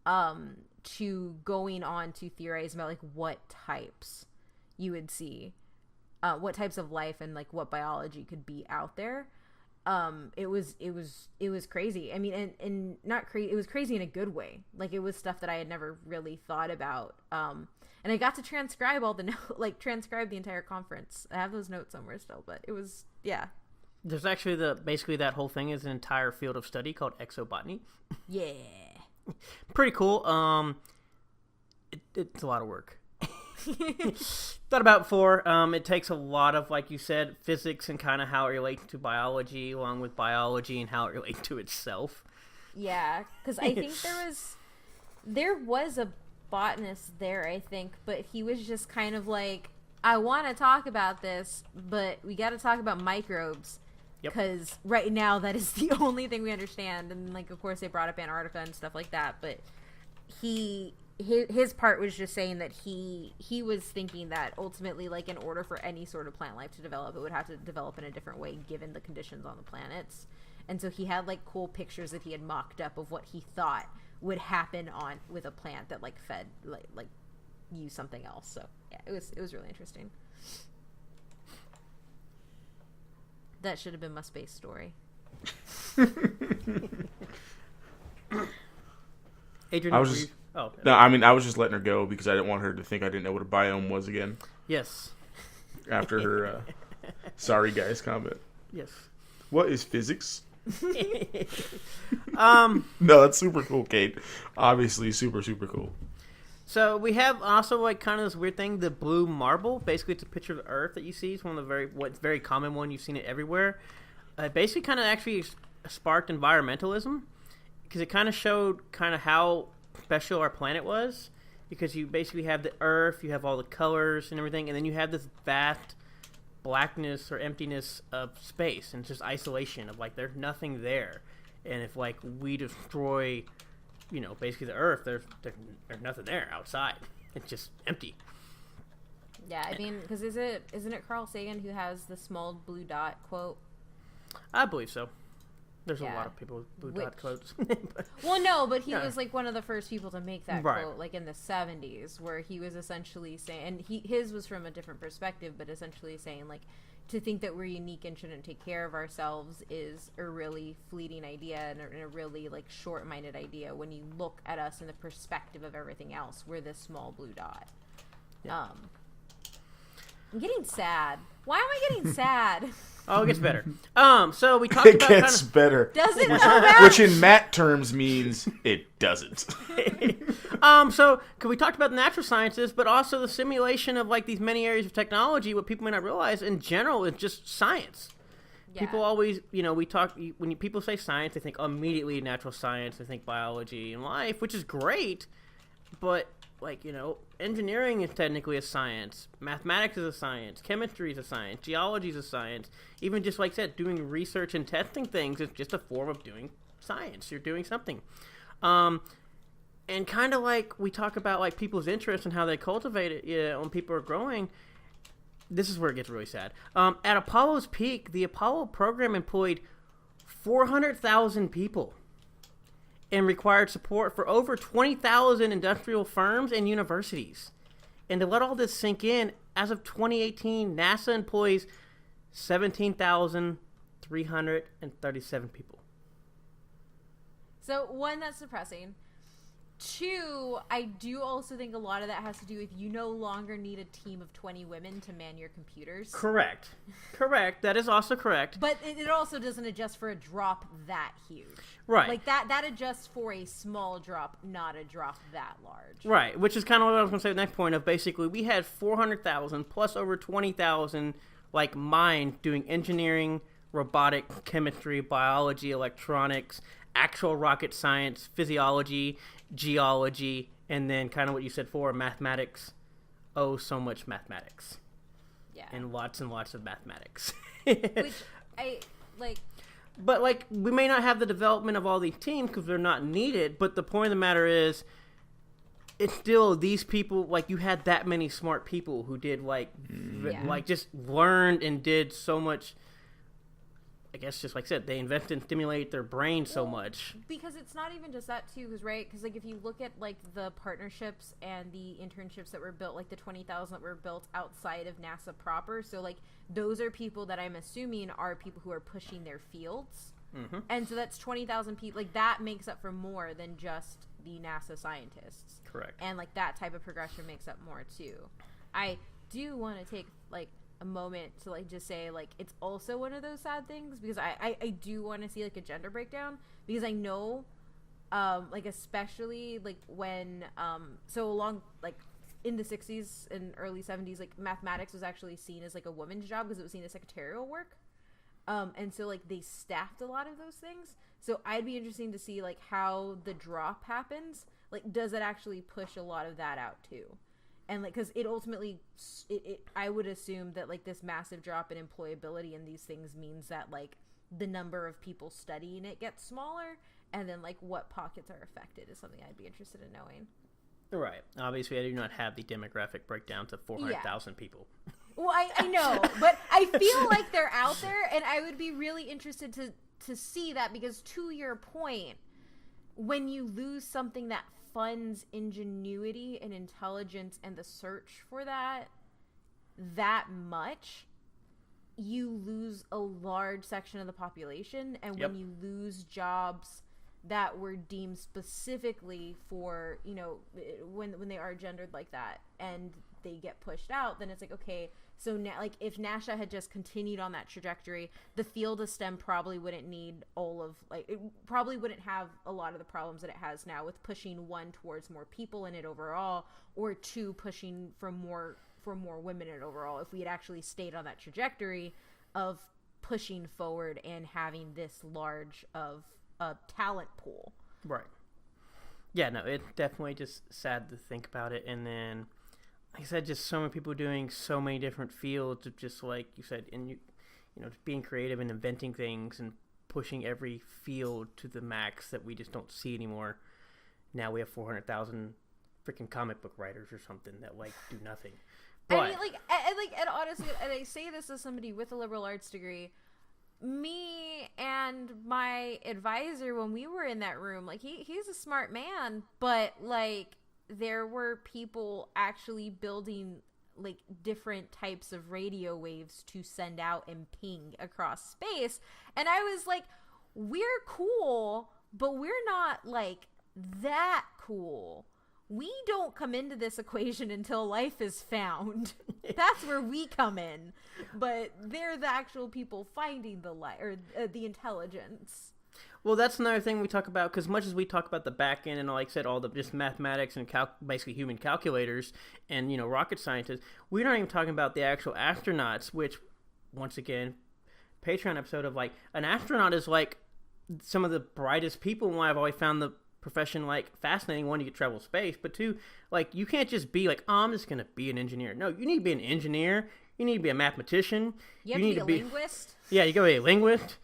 to going on to theorize about like what types you would see, what types of life and like what biology could be out there. It was crazy. I mean, and not crazy. It was crazy in a good way. Like it was stuff that I had never really thought about. And I got to transcribe all the transcribe the entire conference. I have those notes somewhere still, but it was, yeah. There's actually basically that whole thing is an entire field of study called exobotany. Yeah. Pretty cool. It's a lot of work. Thought about before. It takes a lot of, like you said, physics and kind of how it relates to biology, along with biology and how it relates to itself. Yeah, because I think there was a botanist there, I think, but he was just kind of like, I want to talk about this, but we got to talk about microbes. Because right now that is the only thing we understand. And like, of course, they brought up Antarctica and stuff like that, but he his part was just saying that he was thinking that ultimately, like, in order for any sort of plant life to develop, it would have to develop in a different way given the conditions on the planets. And so he had like cool pictures that he had mocked up of what he thought would happen on with a plant that like fed like use something else. So yeah, it was really interesting. That should have been my space story. Adrian, I was just no. I mean, I was just letting her go because I didn't want her to think I didn't know what a biome was again. Yes. After her sorry guys comment. Yes. What is physics? No, that's super cool, Kate. Obviously, super cool. So we have also like kind of this weird thing, the blue marble. Basically, it's a picture of the Earth that you see. It's one of the very common one. You've seen it everywhere. It basically kind of actually sparked environmentalism because it kind of showed kind of how special our planet was. Because you basically have the Earth, you have all the colors and everything, and then you have this vast blackness or emptiness of space and just isolation of like there's nothing there. And if like we destroy, you know, basically the Earth, there's nothing there outside. It's just empty. Yeah, I mean, because isn't it Carl Sagan who has the small blue dot quote? I believe so. There's Yeah. a lot of people with blue dot quotes. Well, no, but he Yeah. was like one of the first people to make that Right. quote, like in the 70s, where he was essentially saying, and his was from a different perspective, but essentially saying like, to think that we're unique and shouldn't take care of ourselves is a really fleeting idea and a really like short-minded idea when you look at us in the perspective of everything else. We're this small blue dot. Yeah. I'm getting sad. Why am I getting sad? Oh, it gets better. So we talked It about gets kind of, Does better. it know that? Which in Matt terms means it doesn't. so we talked about the natural sciences, but also the simulation of like these many areas of technology. What people may not realize in general is just science. Yeah. People always, you know, when people say science, they think immediately natural science. They think biology and life, which is great, but like, you know, engineering is technically a science. Mathematics is a science. Chemistry is a science. Geology is a science. Even just like I said, doing research and testing things is just a form of doing science. You're doing something. And kind of like we talk about like people's interests and how they cultivate it, you know, when people are growing. This is where it gets really sad. At Apollo's peak, the Apollo program employed 400,000 people and required support for over 20,000 industrial firms and universities. And to let all this sink in, as of 2018, NASA employs 17,337 people. So, one, that's depressing. Two, I do also think a lot of that has to do with you no longer need a team of 20 women to man your computers. Correct. That is also correct. But it also doesn't adjust for a drop that huge. Right. Like, that adjusts for a small drop, not a drop that large. Right, which is kind of what I was going to say the next point of basically we had 400,000 plus over 20,000 like mind doing engineering, robotic, chemistry, biology, electronics, actual rocket science, physiology, geology, and then kind of what you said for mathematics. Oh, so much mathematics. Yeah. And lots of mathematics. Which, I, like... But, like, we may not have the development of all these teams because they're not needed, but the point of the matter is, it's still these people, like, you had that many smart people who did, like, like just learned and did so much. I guess just like I said, they invest and stimulate their brain so much. Because it's not even just that, too, because, right, because, like, if you look at, like, the partnerships and the internships that were built, like, the 20,000 that were built outside of NASA proper, so, like, those are people that I'm assuming are people who are pushing their fields. Mm-hmm. And so that's 20,000 people. Like, that makes up for more than just the NASA scientists. Correct. And, like, that type of progression makes up more, too. I do want to take, like, a moment to like just say like it's also one of those sad things because I do want to see like a gender breakdown because I know like especially like when so along like in the 60s and early 70s like mathematics was actually seen as like a woman's job because it was seen as secretarial work and so like they staffed a lot of those things, so I'd be interesting to see like how the drop happens. Like does it actually push a lot of that out too? And like, because it ultimately, I would assume that like this massive drop in employability in these things means that like the number of people studying it gets smaller, and then like what pockets are affected is something I'd be interested in knowing. Right. Obviously, I do not have the demographic breakdown to 400,000 people. Well, I know, but I feel like they're out there, and I would be really interested to see that, because to your point, when you lose something that funds ingenuity and intelligence and the search for that much, you lose a large section of the population. And when you lose jobs that were deemed specifically for, you know, when they are gendered like that and they get pushed out, then it's like, okay, so now, like, if NASA had just continued on that trajectory, the field of STEM probably wouldn't need all of, like, it probably wouldn't have a lot of the problems that it has now, with pushing, one, towards more people in it overall, or two, pushing for more women in it overall. If we had actually stayed on that trajectory of pushing forward and having this large of a talent pool. Right. Yeah, no, it's definitely just sad to think about it. And then, like I said, just so many people doing so many different fields of, just like you said, and you know, just being creative and inventing things and pushing every field to the max that we just don't see anymore. Now we have 400,000 freaking comic book writers or something that, like, do nothing. But, I mean, and honestly, and I say this as somebody with a liberal arts degree, me and my advisor, when we were in that room, like, he's a smart man, but, like, there were people actually building, like, different types of radio waves to send out and ping across space. And I was like, we're cool, but we're not, like, that cool. We don't come into this equation until life is found. That's where we come in. But they're the actual people finding the light, or the intelligence. well, that's another thing we talk about, because much as we talk about the back end and, like I said, all the just mathematics and basically human calculators and, you know, rocket scientists, we're not even talking about the actual astronauts, which, once again, Patreon episode of, like, an astronaut is, like, some of the brightest people, and why I've always found the profession, like, fascinating. One, you get travel space, but two, like, you can't just be like, oh, I'm just gonna be an engineer. No, you need to be an engineer. You need to be a mathematician. You have to be a linguist. Yeah, you gotta be a linguist.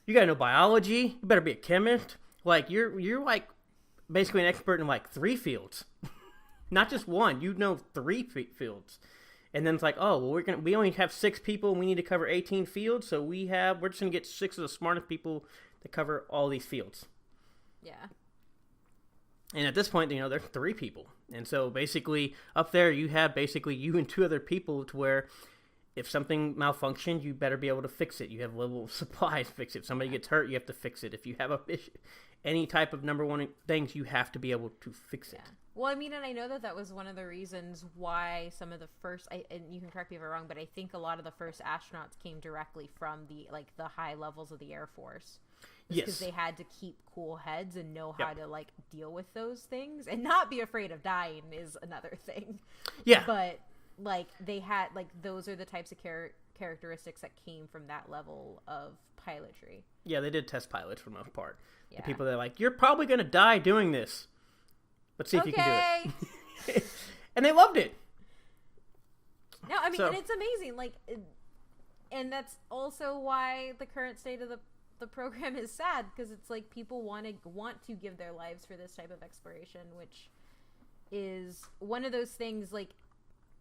You gotta know biology. You better be a chemist. Like, you're like basically an expert in, like, 3 fields, not just one. You know 3 fields. And then it's like, oh, well, we only have 6 people and we need to cover 18 fields, so we're just gonna get 6 of the smartest people to cover all these fields. Yeah. And at this point, you know, there's 3 people. And so basically up there you have basically you and 2 other people, to where if something malfunctions, you better be able to fix it. You have a level of supplies to fix it. If somebody gets hurt, you have to fix it. If you have a issue, any type of number one things, you have to be able to fix it. Yeah. Well, I mean, and I know that was one of the reasons why some of the first, and you can correct me if I'm wrong, but I think a lot of the first astronauts came directly from the high levels of the Air Force. Yes. Because they had to keep cool heads and know how to, like, deal with those things, and not be afraid of dying is another thing. Yeah. But, like, they had, like, those are the types of characteristics that came from that level of pilotry. Yeah, they did test pilots for the most part. Yeah. The people that are like, you're probably going to die doing this. Let's see if you can do it. And they loved it. No, I mean, and it's amazing. Like, and that's also why the current state of the program is sad, because it's like people want to give their lives for this type of exploration, which is one of those things, like,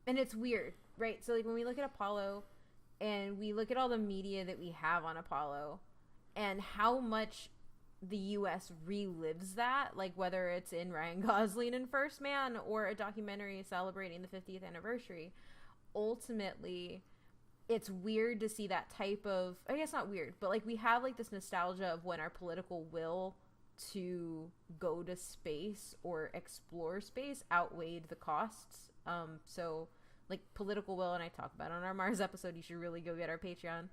and it's weird, right? So, like, when we look at Apollo and we look at all the media that we have on Apollo and how much the U.S. relives that, like, whether it's in Ryan Gosling and First Man or a documentary celebrating the 50th anniversary, ultimately it's weird to see that type of, I guess not weird, but, like, we have, like, this nostalgia of when our political will to go to space or explore space outweighed the costs. So, like, political will, and I talk about it on our Mars episode, you should really go get our Patreon.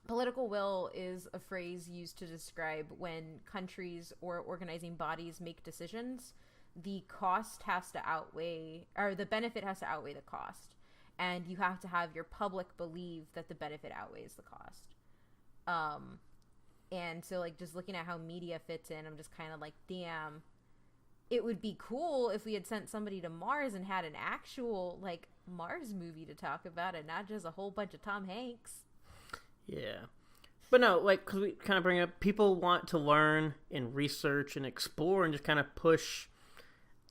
Political will is a phrase used to describe when countries or organizing bodies make decisions, the cost has to outweigh, or the benefit has to outweigh the cost. And you have to have your public believe that the benefit outweighs the cost. And so, like, just looking at how media fits in, I'm just kind of like, damn, it would be cool if we had sent somebody to Mars and had an actual, like, Mars movie to talk about, and not just a whole bunch of Tom Hanks. Yeah. But no, like, because we kind of bring up, people want to learn and research and explore and just kind of push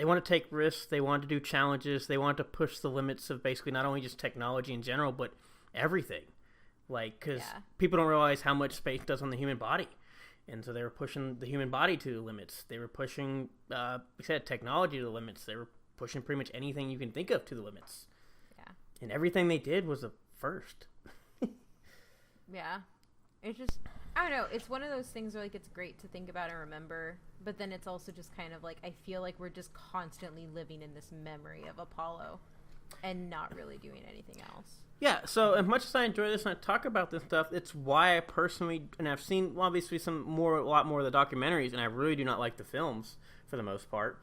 they want to take risks. They want to do challenges. They want to push the limits of basically not only just technology in general, but everything. Like, because people don't realize how much space does on the human body. And so they were pushing the human body to the limits. They were pushing, like I said, technology to the limits. They were pushing pretty much anything you can think of to the limits. Yeah. And everything they did was a first. Yeah. It's just, I don't know. It's one of those things where, like, it's great to think about and remember, but then it's also just kind of like, I feel like we're just constantly living in this memory of Apollo and not really doing anything else. Yeah, so as much as I enjoy this and I talk about this stuff, it's why I personally, and I've seen obviously a lot more of the documentaries, and I really do not like the films for the most part,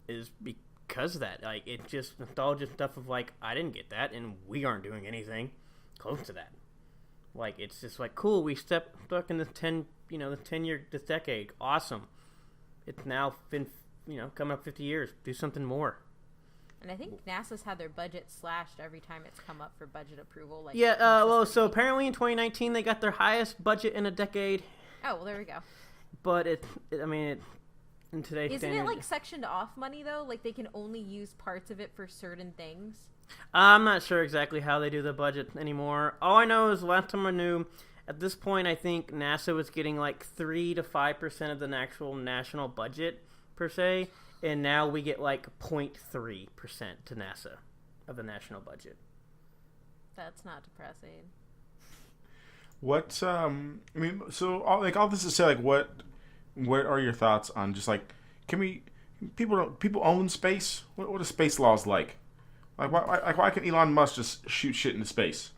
is because of that. Like, it's just nostalgia stuff of like, I didn't get that, and we aren't doing anything close to that. Like, it's just like, cool, we stuck in this 10-year, this decade, awesome. It's now been, coming up 50 years, do something more. And I think NASA's had their budget slashed every time it's come up for budget approval. Like, so apparently in 2019 they got their highest budget in a decade. Oh, well, there we go. But in today's Isn't standard, it like sectioned off money though? Like they can only use parts of it for certain things. I'm not sure exactly how they do the budget anymore. All I know is last time I knew, at this point I think NASA was getting like 3 to 5% of the actual national budget per se. And now we get like 0.3% to NASA of the national budget. That's not depressing. What so all this to say, like, what are your thoughts on just like, people own space? What are space laws like? Like why can Elon Musk just shoot shit into space?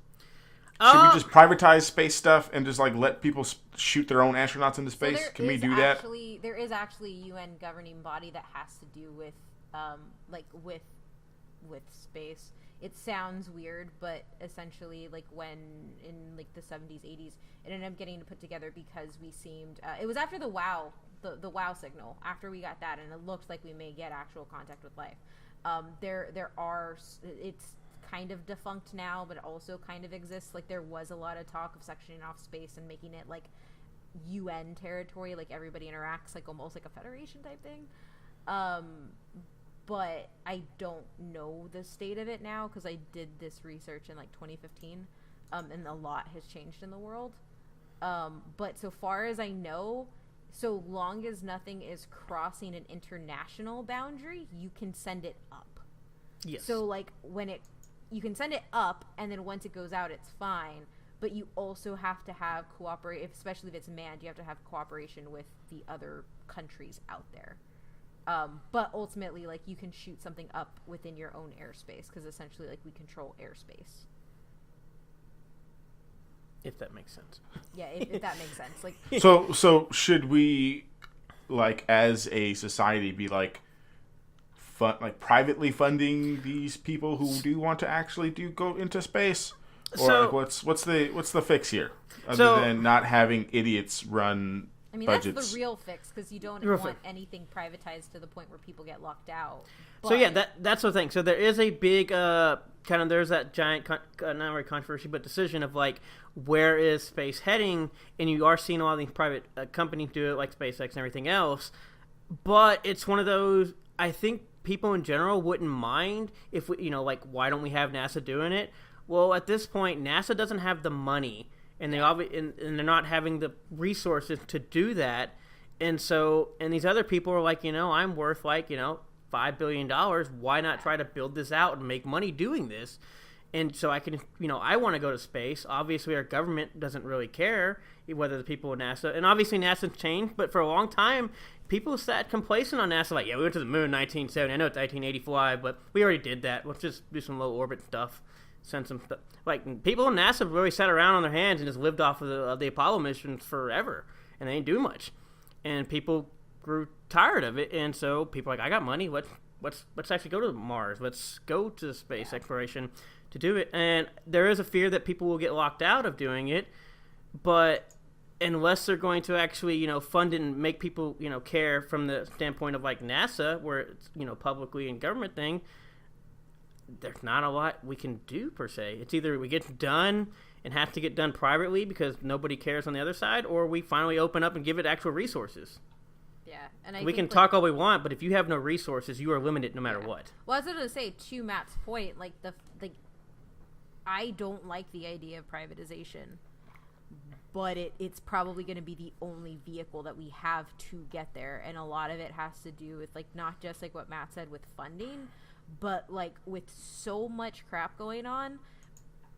Should we just privatize space stuff and just like let people shoot their own astronauts into space? So Can we do that? There is actually a UN governing body that has to do with with space. It sounds weird, but essentially, like, when in like the 70s, 80s, it ended up getting put together because we seemed it was after the WOW signal, after we got that, and it looked like we may get actual contact with life. It's kind of defunct now, but it also kind of exists. Like, there was a lot of talk of sectioning off space and making it like UN territory, like everybody interacts, like almost like a federation type thing. But I don't know the state of it now because I did this research in like 2015, and a lot has changed in the world. But so far as I know, so long as nothing is crossing an international boundary, you can send it up. Yes. So like you can send it up, and then once it goes out, it's fine. But you also have to have especially if it's manned, you have to have cooperation with the other countries out there. But ultimately, like, you can shoot something up within your own airspace because essentially, like, we control airspace. If that makes sense. Yeah, if that makes sense. Like, So should we, like, as a society, be like privately funding these people who do want to actually go into space, or like, what's the fix here, other than not having idiots run budgets? That's the real fix, because you don't want anything privatized to the point where people get locked out. But... So yeah, that's the thing. So there is a big there's that giant not really controversy, but decision of like, where is space heading, and you are seeing a lot of these private companies do it, like SpaceX and everything else. But it's one of those, I think people in general wouldn't mind if we, like, why don't we have NASA doing it? Well, at this point, NASA doesn't have the money, and and they're not having the resources to do that. And so, and these other people are like, I'm worth like, $5 billion. Why not try to build this out and make money doing this? And so I can, I want to go to space. Obviously, our government doesn't really care whether the people in NASA, and obviously NASA's changed, but for a long time, people sat complacent on NASA, like, yeah, we went to the moon in 1970. I know it's 1985, but we already did that. Let's just do some low orbit stuff, send some stuff. Like, people in NASA really sat around on their hands and just lived off of the Apollo missions forever, and they didn't do much. And people grew tired of it, and so people are like, I got money. Let's actually go to Mars. Let's go to space exploration to do it. And there is a fear that people will get locked out of doing it, but unless they're going to actually, fund it and make people, care from the standpoint of like NASA, where it's, publicly and government thing, there's not a lot we can do per se. It's either we get done and have to get done privately because nobody cares on the other side, or we finally open up and give it actual resources. Yeah, and I We can think, talk all we want, but if you have no resources, you are limited no matter Yeah. what. Well, I was going to say, to Matt's point, like, I don't like the idea of privatization, but it's probably going to be the only vehicle that we have to get there. And a lot of it has to do with, like, not just, like, what Matt said with funding, but, like, with so much crap going on,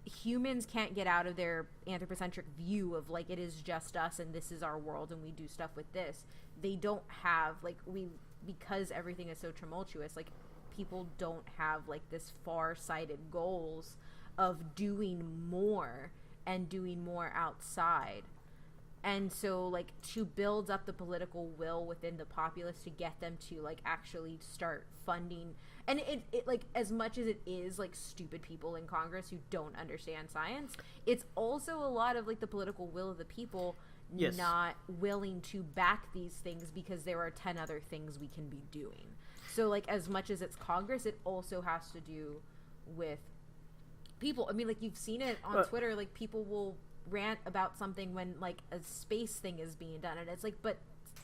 humans can't get out of their anthropocentric view of, like, it is just us and this is our world and we do stuff with this. They don't have, like, because everything is so tumultuous, like, people don't have, like, this far-sighted goals of doing more and doing more outside. And so, like, to build up the political will within the populace to get them to, like, actually start funding. And it like, as much as it is, like, stupid people in Congress who don't understand science, it's also a lot of, like, the political will of the people Yes. not willing to back these things because there are 10 other things we can be doing. So, like, as much as it's Congress, it also has to do with people. I mean, like, you've seen it on Twitter, like, people will rant about something when, like, a space thing is being done, and it's like, but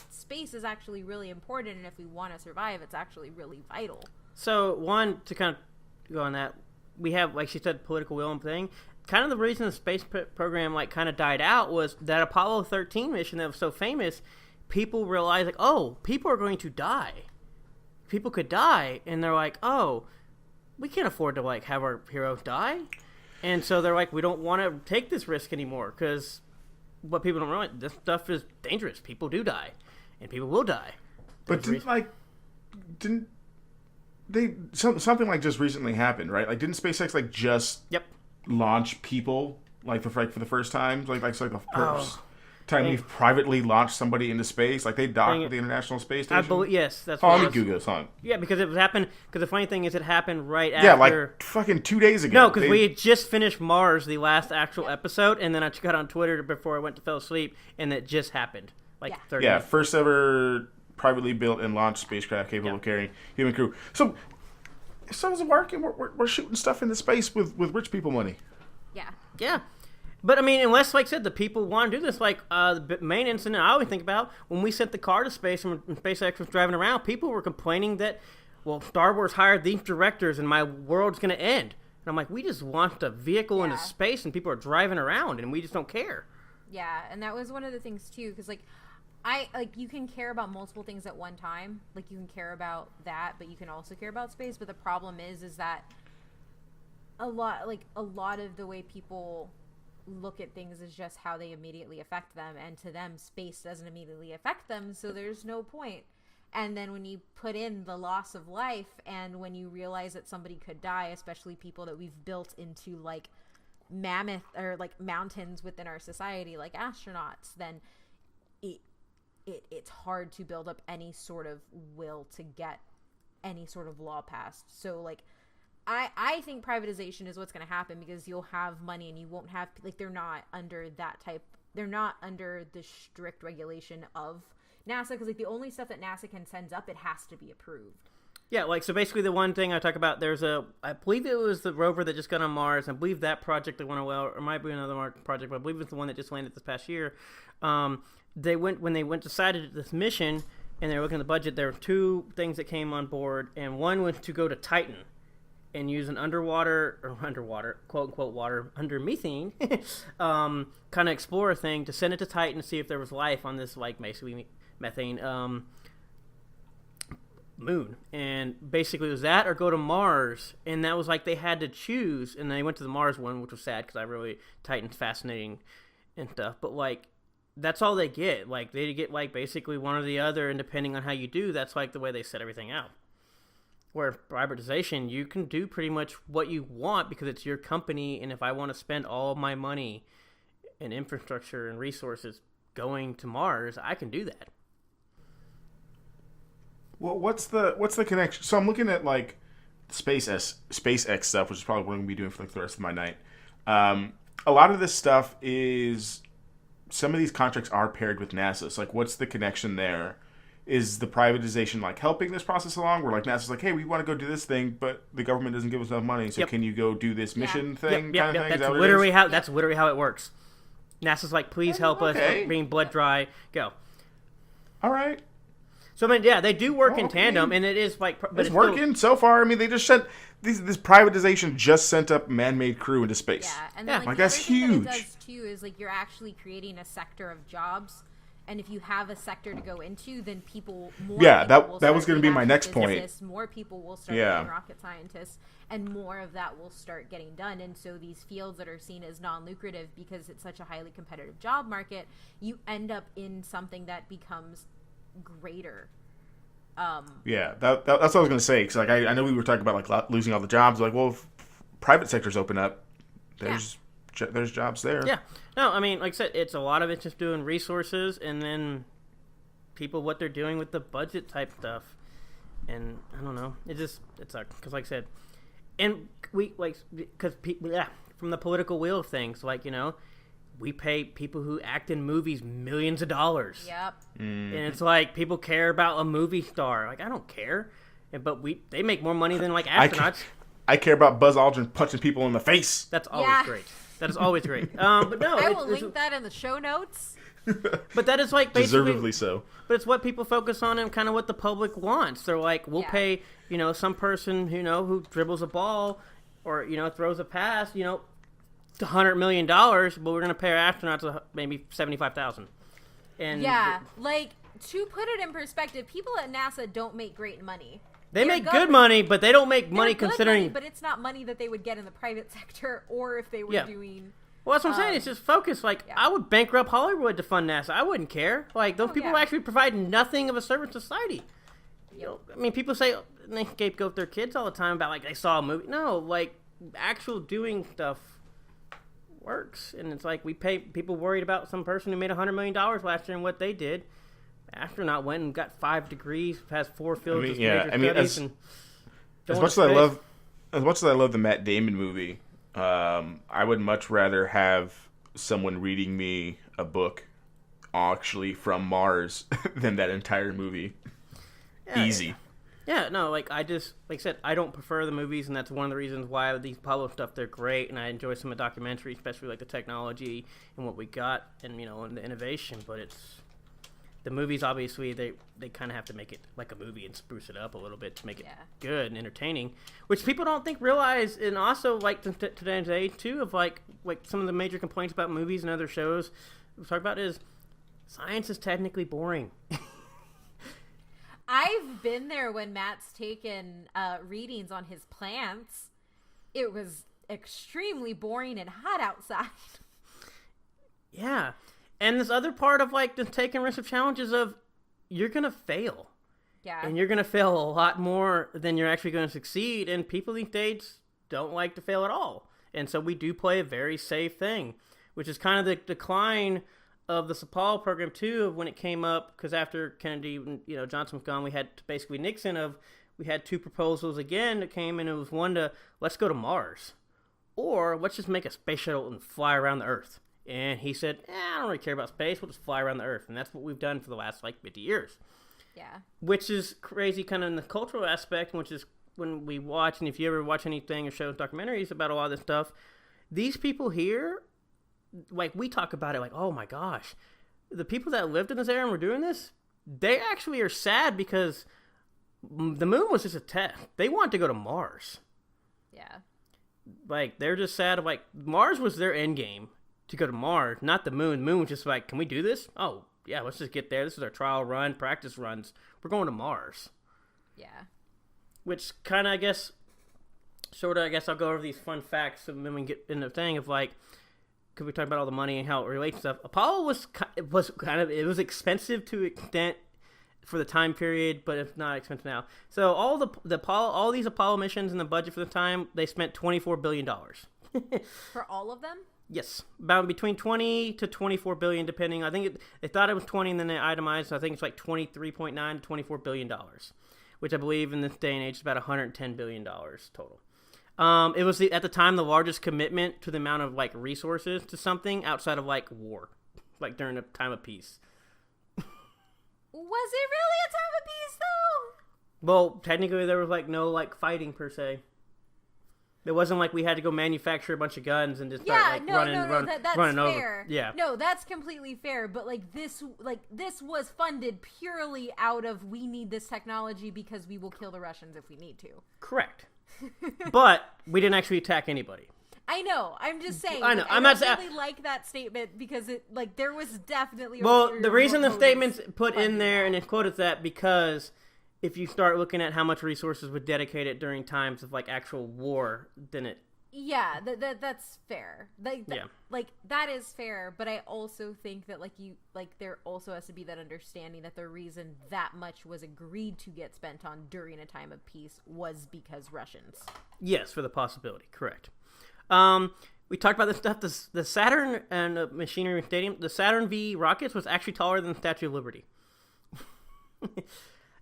space is actually really important, and if we want to survive, it's actually really vital. So, one, to kind of go on that, we have, like she said, political will and thing. Kind of the reason the space program, like, kind of died out was that Apollo 13 mission that was so famous, people realized, like, oh, people are going to die. People could die, and they're like, oh, we can't afford to, like, have our heroes die. And so they're like, we don't want to take this risk anymore, because what people don't realize, this stuff is dangerous. People do die, and people will die. But didn't they something like just recently happened, right? Like, didn't SpaceX, like, just Yep. launch people, like, for the first time, like the first Oh. time we've privately launched somebody into space, like they docked with the International Space Station? I believe, yes, that's Oh, what let it me was. Google this, huh? Yeah, because it happened. Because the funny thing is, it happened right after. Yeah, like fucking 2 days ago. No, because we had just finished Mars, the last actual episode, and then I got on Twitter before I went to fell asleep, and it just happened. Like, Yeah. 30 Yeah, minutes. first ever privately built and launched spacecraft capable of carrying human crew. So is it working? We're shooting stuff into space with rich people money. Yeah. Yeah. But, I mean, unless, like I said, the people want to do this, like, the main incident I always think about, when we sent the car to space and when SpaceX was driving around, people were complaining that, well, Star Wars hired these directors and my world's going to end. And I'm like, we just launched a vehicle into Yeah. space and people are driving around and we just don't care. Yeah, and that was one of the things too, because you can care about multiple things at one time. Like, you can care about that, but you can also care about space. But the problem is that a lot of the way people look at things is just how they immediately affect them, and to them, space doesn't immediately affect them, so there's no point. And then when you put in the loss of life, and when you realize that somebody could die, especially people that we've built into, like, mammoth or, like, mountains within our society, like astronauts, then it's hard to build up any sort of will to get any sort of law passed. So, like, I think privatization is what's going to happen, because you'll have money and you won't have, like, they're not under the strict regulation of NASA, because, like, the only stuff that NASA can send up, it has to be approved. Yeah, like, so basically the one thing I talk about, I believe it was the rover that just got on Mars. I believe that project that went well, or it might be another Mars project, but I believe it's the one that just landed this past year. When they decided this mission, and they were looking at the budget, there were two things that came on board, and one was to go to Titan and use an underwater, quote unquote water, under methane, kind of explorer thing to send it to Titan to see if there was life on this, like, basically methane, moon. And basically it was that or go to Mars, and that was like they had to choose, and they went to the Mars one, which was sad because Titan's fascinating and stuff, but, like, that's all they get. Like, they get, like, basically one or the other, and depending on how you do, that's, like, the way they set everything out. Where privatization, you can do pretty much what you want because it's your company, and if I want to spend all of my money and infrastructure and resources going to Mars, I can do that. Well, what's the connection? So I'm looking at, like, SpaceX stuff, which is probably what I'm going to be doing for, like, the rest of my night. A lot of this stuff is, some of these contracts are paired with NASA. So, like, what's the connection there? Is the privatization, like, helping this process along? Where, like, NASA's like, hey, we want to go do this thing, but the government doesn't give us enough money, so can you go do this mission thing? Yep. Kind of thing? That's literally how it works. NASA's like, please help us. Okay. Being blood dry. Go. All right. So I mean, yeah, they do work Well, in tandem, and it is like, but It's still- working so far. I mean, they just sent this privatization just sent up man-made crew into space. Yeah, and Yeah. then like Like, the that's other thing huge. that it does too is like you're actually creating a sector of jobs, and if you have a sector to go into, then more Yeah, people that will was start gonna be being my next point. physicists, more people will start Yeah. being rocket scientists, and more of that will start getting done. And so these fields that are seen as non-lucrative because it's such a highly competitive job market, you end up in something that becomes greater. Yeah, that's what I was gonna say. Because like I know we were talking about like losing all the jobs. Like, well, if private sectors open up, there's jobs there. Yeah. No, I mean, like I said, it's a lot of it's just doing resources and then people what they're doing with the budget type stuff. And I don't know. It's like, because like I said, and we like, because people, yeah, from the political wheel of things, like, you know, we pay people who act in movies millions of dollars. Yep. And it's like people care about a movie star. Like, I don't care. But they make more money than like astronauts. I care about Buzz Aldrin punching people in the face. That's always Yeah. great. That is always great. But no, I will link that in the show notes. But that is like basically, Deservedly so. but it's what people focus on and kind of what the public wants. They're like, we'll Yeah. pay, you know, some person, you know, who dribbles a ball or, you know, throws a pass, you know, $100 million, but we're going to pay our astronauts maybe $75,000. And Yeah, like to put it in perspective, people at NASA don't make great money. they They're make good government- money, but they don't make money They're good considering. money, but it's not money that they would get in the private sector or if they were Yeah. doing. Well, that's what I'm saying. It's just focus. Like, yeah. I would bankrupt Hollywood to fund NASA. I wouldn't care. Like, those people yeah. actually provide nothing of a service to society. You know, I mean, people say they scapegoat their kids all the time about, like, they saw a movie. No, like, actual doing stuff works. And it's like we pay people worried about some person who made $100 million last year and what they did. Astronaut went and got 5 degrees, has 4 fields of major studies. And As going much to as space. I love the Matt Damon movie, I would much rather have someone reading me a book actually from Mars than that entire movie. Yeah, Easy. Yeah, no, like I said, I don't prefer the movies, and that's one of the reasons why these Apollo stuff, they're great, and I enjoy some of the documentaries, especially like the technology and what we got, and you know, and the innovation. But it's the movies, obviously, they kind of have to make it like a movie and spruce it up a little bit to make it good and entertaining, which people don't realize, and also like today too, of like some of the major complaints about movies and other shows we talk about is science is technically boring. I've been there when Matt's taken readings on his plants. It was extremely boring and hot outside. Yeah. And this other part of like the taking risks of challenges of you're going to fail. Yeah. And you're going to fail a lot more than you're actually going to succeed. And people these days don't like to fail at all. And so we do play a very safe thing, which is kind of the decline of the Apollo program too, of when it came up, because after Kennedy, you know, Johnson was gone, we had basically Nixon we had 2 proposals again that came in. It was one to, let's go to Mars, or let's just make a space shuttle and fly around the Earth. And he said, I don't really care about space. We'll just fly around the Earth. And that's what we've done for the last, 50 years. Yeah. Which is crazy kind of in the cultural aspect, which is when we watch, and if you ever watch anything or shows documentaries about a lot of this stuff, these people here, like, we talk about it like, oh my gosh, the people that lived in this area and were doing this, they actually are sad because the moon was just a test. They want to go to Mars. Yeah. Like, they're just sad. Like, Mars was their end game. To go to Mars, not the moon. The moon was just like, can we do this? Oh, yeah, let's just get there. This is our trial run, practice runs. We're going to Mars. Yeah. Which kind of, I guess I'll go over these fun facts and then we can get into the thing of like, because we talk about all the money and how it relates to stuff. Apollo was expensive to an extent for the time period, but it's not expensive now. So all these Apollo missions and the budget for the time, they spent $24 billion. For all of them? Yes, about between 20 to 24 billion, depending. I think they thought it was 20, and then they itemized. So I think it's like 23.9 to 24 billion dollars, which I believe in this day and age is about 110 billion dollars total. It was at the time the largest commitment to the amount of like resources to something outside of like war, like during a time of peace. Was it really a time of peace though? Well, technically there was like no like fighting per se. It wasn't like we had to go manufacture a bunch of guns and just start Yeah, like no, that's running fair. over. Yeah, no, that's completely fair. But this was funded purely out of we need this technology because we will kill the Russians if we need to. correct. But we didn't actually attack anybody. I know. I'm just saying. I know. Like, I'm I not don't saying. really like that statement because it there was definitely. Well, the reason the statement's put in funding there that. and it's quoted that because if you start looking at how much resources were dedicated during times of like actual war, then it. Yeah, that's fair. Yeah. Like that is fair, but I also think that there also has to be that understanding that the reason that much was agreed to get spent on during a time of peace was because Russians. Yes, for the possibility. Correct. We talked about this stuff. The Saturn and the Machinery Stadium, the Saturn V rockets was actually taller than the Statue of Liberty.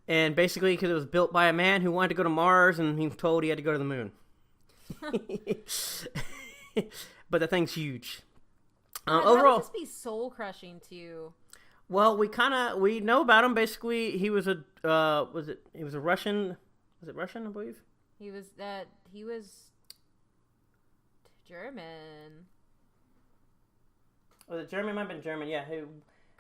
And basically because it was built by a man who wanted to go to Mars and he was told he had to go to the moon. But the thing's huge. That Overall, would just be soul crushing too. well, we know about him. Basically, he was a Russian. Was it Russian? I believe He was German. Was it German? Might have been German. Yeah,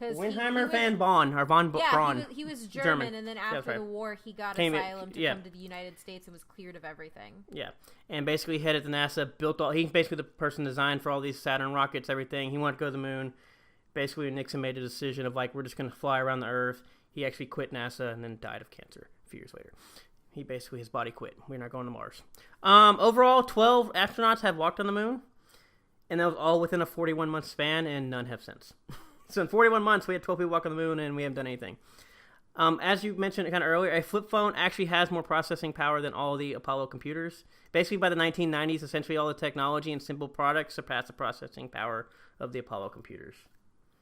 Winheimer Van Bonn or Von Braun. He was German, and then that's after right. the war, he got Came in- asylum to yeah. come to the United States and was cleared of everything. Yeah, and basically headed to NASA. He's basically the person designed for all these Saturn rockets, everything. He wanted to go to the moon. Basically, Nixon made a decision of like we're just going to fly around the Earth. He actually quit NASA and then died of cancer a few years later. His body quit. We're not going to Mars. Overall, 12 astronauts have walked on the moon, and that was all within a 41-month span, and none have since. So in 41 months, we had 12 people walk on the moon, and we haven't done anything. As you mentioned kind of earlier, a flip phone actually has more processing power than all the Apollo computers. Basically, by the 1990s, essentially all the technology and simple products surpassed the processing power of the Apollo computers.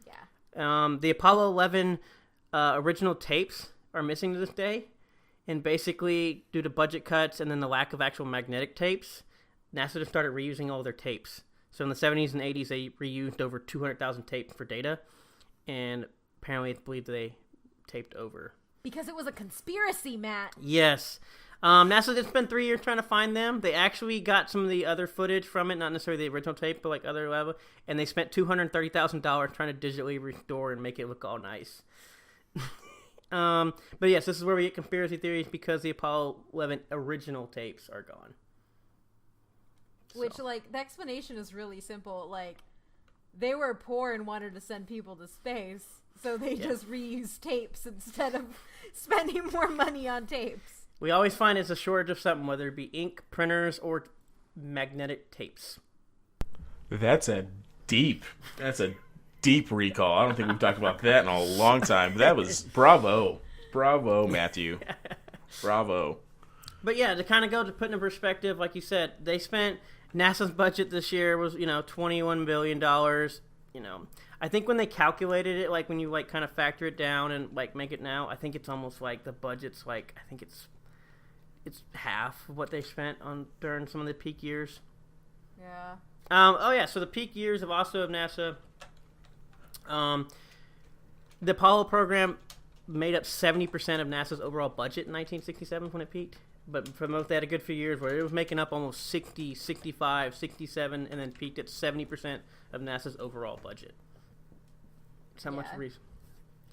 Yeah. The Apollo 11 original tapes are missing to this day. And basically, due to budget cuts and then the lack of actual magnetic tapes, NASA just started reusing all their tapes. So in the 70s and 80s, they reused over 200,000 tapes for data. And apparently, it's believed they taped over. Because it was a conspiracy, Matt. Yes. NASA did spend 3 years trying to find them. They actually got some of the other footage from it, not necessarily the original tape, but like other level. And they spent $230,000 trying to digitally restore and make it look all nice. But yes, this is where we get conspiracy theories because the Apollo 11 original tapes are gone. Which, like, the explanation is really simple. Like, they were poor and wanted to send people to space, so they just reused tapes instead of spending more money on tapes. We always find it's a shortage of something, whether it be ink, printers, or magnetic tapes. That's a deep recall. I don't think we've talked about that in a long time. But that was bravo, Matthew, bravo. But yeah, to kind of go to put in perspective, like you said, they spent NASA's budget this year was $21 billion. I think when they calculated it, like when you like kind of factor it down and like make it now, I think it's almost like the budget's like I think it's half of what they spent on during some of the peak years. Yeah. So the peak years of NASA. The Apollo program made up 70% of NASA's overall budget in 1967 when it peaked. But for most, they had a good few years where it was making up almost 60, 65, 67, and then peaked at 70% of NASA's overall budget. That's how much reason.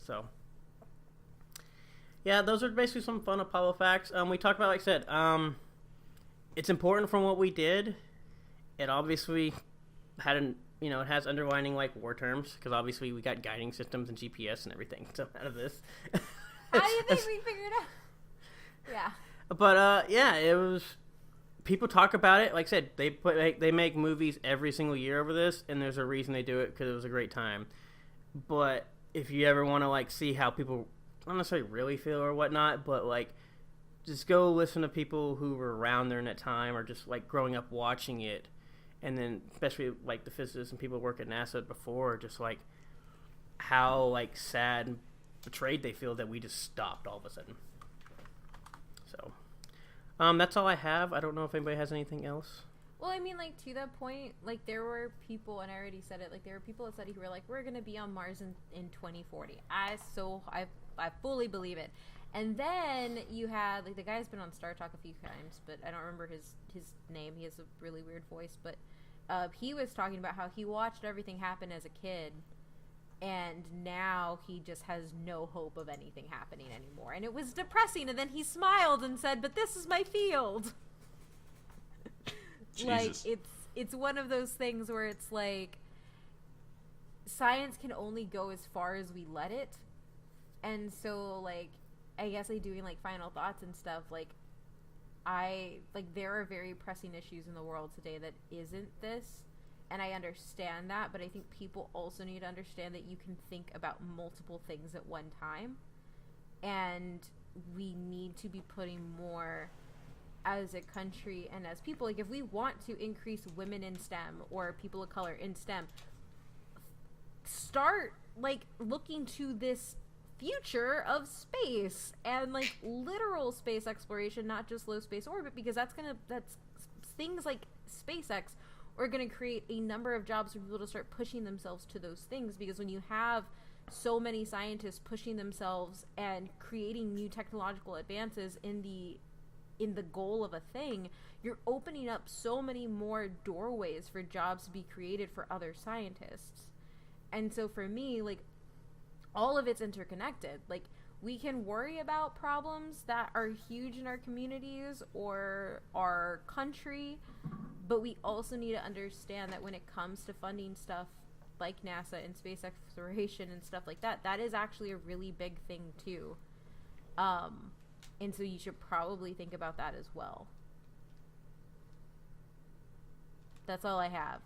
So, yeah, those are basically some fun Apollo facts. We talked about, like I said, it's important from what we did. It obviously had it has underlining like war terms because obviously we got guiding systems and GPS and everything. So out of this, How do you think we figured out? Yeah. But it was. People talk about it. Like I said, they make movies every single year over this, and there's a reason they do it because it was a great time. But if you ever want to like see how people, not necessarily really feel or whatnot, but like just go listen to people who were around during that time or just like growing up watching it, and then especially like the physicists and people who work at NASA before, just like how like sad and betrayed they feel that we just stopped all of a sudden. So, that's all I have. I don't know if anybody has anything else. Well, I mean, like, to that point, like, there were people, and I already said it, like, there were people that said who were like, we're going to be on Mars in 2040. I fully believe it. And then you had, like, the guy's been on Star Talk a few times, but I don't remember his name. He has a really weird voice, but he was talking about how he watched everything happen as a kid, and now he just has no hope of anything happening anymore. And it was depressing, and then he smiled and said, "But this is my field." Like, it's one of those things where it's like, science can only go as far as we let it. And so, like, I guess, like, doing, like, final thoughts and stuff, like, there are very pressing issues in the world today that isn't this, and I understand that, but I think people also need to understand that you can think about multiple things at one time, and we need to be putting more as a country and as people, like, if we want to increase women in STEM or people of color in STEM, start, like, looking to this future of space and, like, literal space exploration, not just low space orbit, because that's things like SpaceX are going to create a number of jobs for people to start pushing themselves to those things, because when you have so many scientists pushing themselves and creating new technological advances in the goal of a thing, you're opening up so many more doorways for jobs to be created for other scientists. And so for me, like, all of it's interconnected. Like, we can worry about problems that are huge in our communities or our country, but we also need to understand that when it comes to funding stuff like NASA and space exploration and stuff like that, that is actually a really big thing too. And so you should probably think about that as well. That's all I have.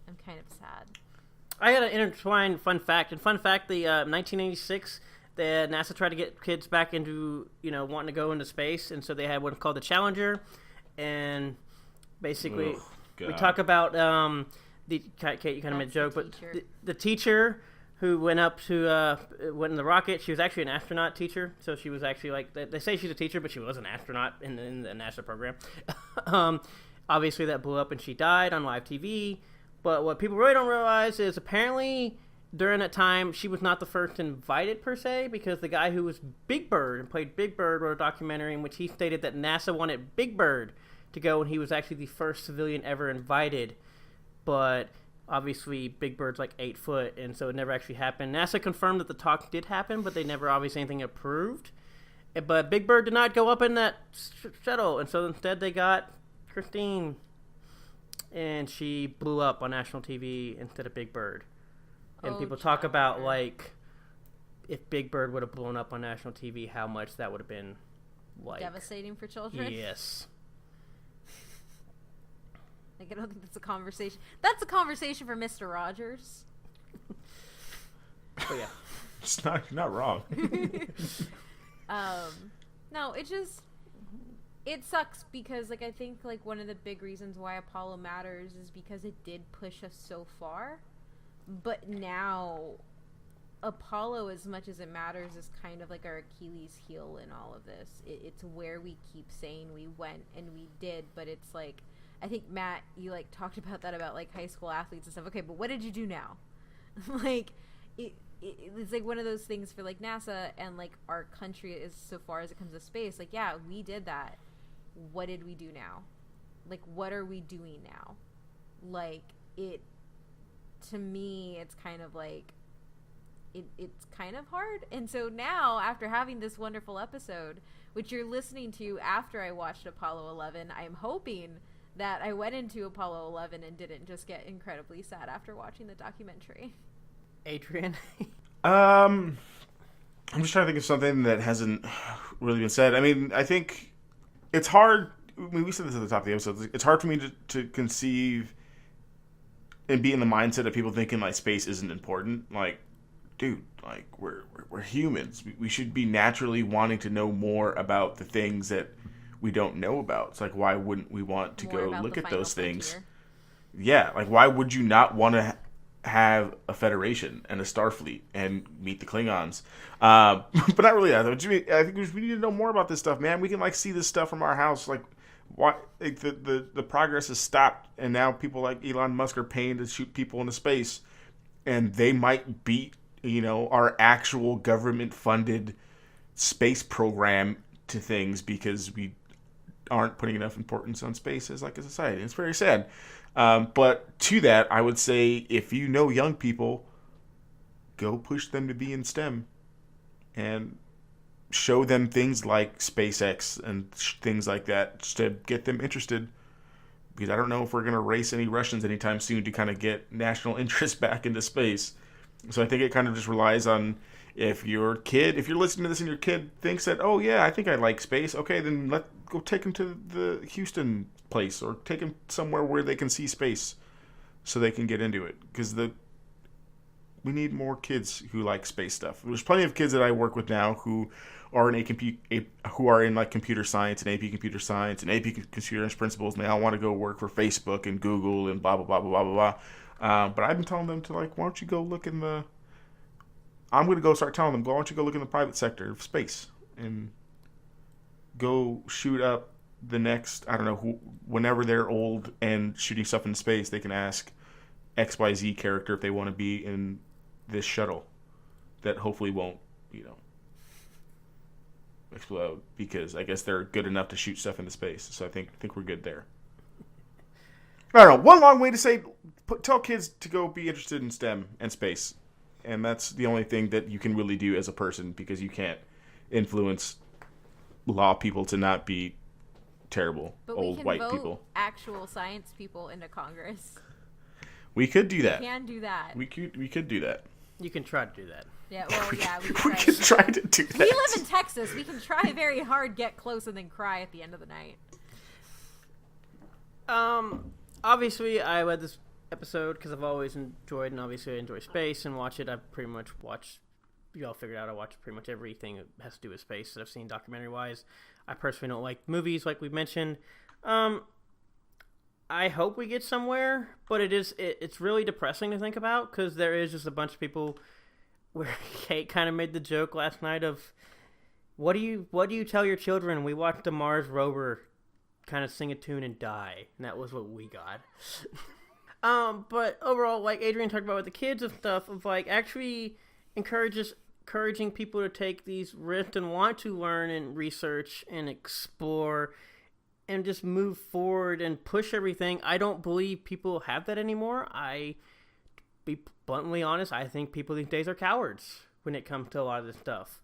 I'm kind of sad. I got an intertwined fun fact. And fun fact, the 1986, the NASA tried to get kids back into, wanting to go into space. And so they had one called the Challenger. And basically, we talk about, Kate, you kind of made a joke, but the teacher who went up to, went in the rocket, she was actually an astronaut teacher. So she was actually, like, they say she's a teacher, but she was an astronaut in the NASA program. Obviously, that blew up and she died on live TV. But what people really don't realize is apparently during that time, she was not the first invited per se, because the guy who was Big Bird and played Big Bird wrote a documentary in which he stated that NASA wanted Big Bird to go, and he was actually the first civilian ever invited. But obviously, Big Bird's like 8 foot, and so it never actually happened. NASA confirmed that the talk did happen, but they never obviously anything approved. But Big Bird did not go up in that shuttle, and so instead they got Christine. And she blew up on national TV instead of Big Bird. And people talk about, like, if Big Bird would have blown up on national TV, how much that would have been, like... devastating for children? Yes. Like, I don't think that's a conversation. That's a conversation for Mr. Rogers. But yeah. It's not wrong. No, it just... It sucks because, like, I think, like, one of the big reasons why Apollo matters is because it did push us so far. But now, Apollo, as much as it matters, is kind of like our Achilles heel in all of this. It's where we keep saying we went and we did, but it's like, I think, Matt, you, like, talked about that about, like, high school athletes and stuff. Okay, but what did you do now? Like, it's like one of those things for, like, NASA and, like, our country is so far as it comes to space. Like, yeah, we did that. What did we do now? Like, what are we doing now? Like, to me, it's kind of like, it's kind of hard. And so now, after having this wonderful episode, which you're listening to after I watched Apollo 11, I'm hoping that I went into Apollo 11 and didn't just get incredibly sad after watching the documentary. Adrian? I'm just trying to think of something that hasn't really been said. I mean, I think it's hard. I mean, we said this at the top of the episode. It's hard for me to conceive and be in the mindset of people thinking, like, space isn't important. Like, dude, like, we're humans. We should be naturally wanting to know more about the things that we don't know about. It's like, why wouldn't we want to go look at those things? Yeah, like, why would you not want to have a Federation and a Starfleet and meet the Klingons? But not really that. I think we need to know more about this stuff, man. We can, like, see this stuff from our house. Like, why, like, the progress has stopped, and now people like Elon Musk are paying to shoot people into space, and they might beat, our actual government-funded space program to things because we aren't putting enough importance on space as like a society. It's very sad. But to that, I would say if you know young people, go push them to be in STEM and show them things like SpaceX and things like that to get them interested. Because I don't know if we're going to race any Russians anytime soon to kind of get national interest back into space. So I think it kind of just relies on if you're listening to this and your kid thinks that, oh yeah, I think I like space, okay, then go take them to the Houston place or take them somewhere where they can see space so they can get into it. Because we need more kids who like space stuff. There's plenty of kids that I work with now who are in like computer science and AP computer science and AP computer science principles, and they all want to go work for Facebook and Google and blah blah blah blah blah blah. But I've been telling them to like, why don't you go look in the? I'm going to go start telling them, why don't you go look in the private sector of space and go shoot up the next, I don't know, whenever they're old and shooting stuff in space, they can ask XYZ character if they want to be in this shuttle that hopefully won't, explode, because I guess they're good enough to shoot stuff into space. So I think we're good there. I don't know. One long way to say, tell kids to go be interested in STEM and space. And that's the only thing that you can really do as a person, because you can't influence law people to not be terrible but old we can white vote people. Actual science people into Congress. We could do that. We can do that. We could do that. You can try to do that. Yeah, well, yeah, we We could try to do that. We live in Texas. We can try very hard, get close, and then cry at the end of the night. Obviously, I read this episode because I've always enjoyed, and obviously I enjoy space and watch it. I've pretty much watched, you all figured out, I watch pretty much everything that has to do with space that I've seen documentary-wise. I personally don't like movies, like we mentioned. I hope we get somewhere, but it's really depressing to think about, because there is just a bunch of people where Kate kind of made the joke last night of, what do you tell your children? We watched a Mars rover kind of sing a tune and die, and that was what we got. But overall, like Adrian talked about with the kids and stuff, of like actually encouraging people to take these risks and want to learn and research and explore and just move forward and push everything. I don't believe people have that anymore. Be bluntly honest, I think people these days are cowards when it comes to a lot of this stuff.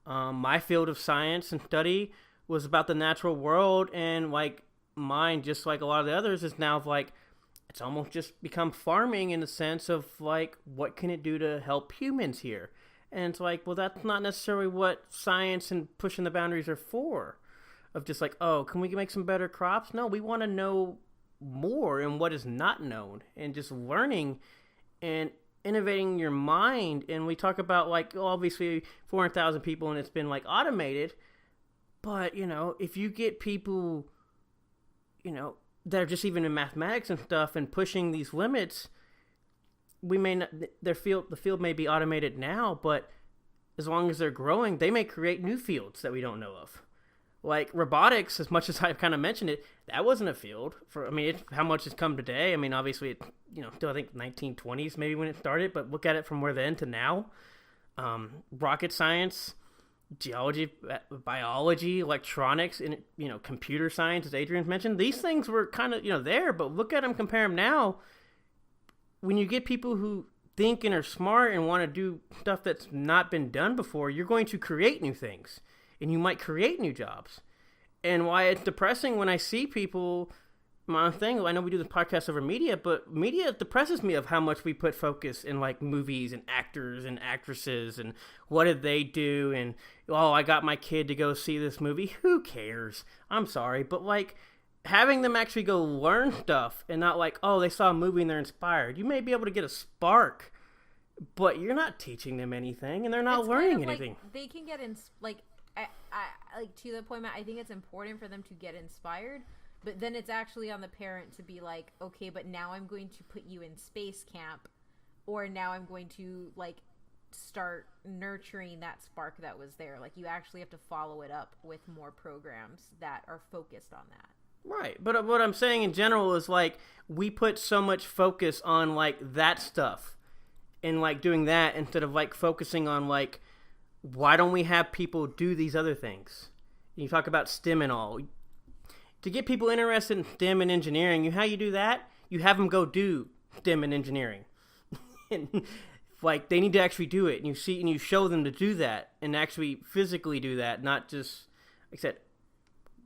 My field of science and study was about the natural world, and like mine, just like a lot of the others, is now like it's almost just become farming in the sense of like, what can it do to help humans here? And it's like, well, that's not necessarily what science and pushing the boundaries are for. Of just like, oh, can we make some better crops? No, we want to know more and what is not known, and just learning and innovating your mind. And we talk about like, obviously 400,000 people and it's been like automated, but if you get people, that are just even in mathematics and stuff and pushing these limits, we may not, the field may be automated now, but as long as they're growing, they may create new fields that we don't know of. Like robotics, as much as I've kind of mentioned it, that wasn't a field how much has come today. I mean, obviously, it, still I think 1920s maybe when it started, but look at it from where then to now. Rocket science, geology, biology, electronics, and computer science, as Adrian mentioned, these things were kind of there, but look at them, compare them now. When you get people who think and are smart and want to do stuff that's not been done before, you're going to create new things. And you might create new jobs. And why it's depressing when I see people, my thing, I know we do this podcast over media, but media depresses me of how much we put focus in like movies and actors and actresses and what did they do, and oh, I got my kid to go see this movie. Who cares? I'm sorry, but like having them actually go learn stuff and not like, oh, they saw a movie and they're inspired. You may be able to get a spark, but you're not teaching them anything and they're not learning anything. They can get in I like, to the point, I think it's important for them to get inspired, but then it's actually on the parent to be like, okay, but now I'm going to put you in space camp, or now I'm going to like start nurturing that spark that was there. Like, you actually have to follow it up with more programs that are focused on that. Right, but what I'm saying in general is like, we put so much focus on like that stuff and like doing that instead of like focusing on like, why don't we have people do these other things? You talk about STEM and all. To get people interested in STEM and engineering, how you do that? You have them go do STEM and engineering. And like they need to actually do it, and you show them to do that and actually physically do that, not just like I said.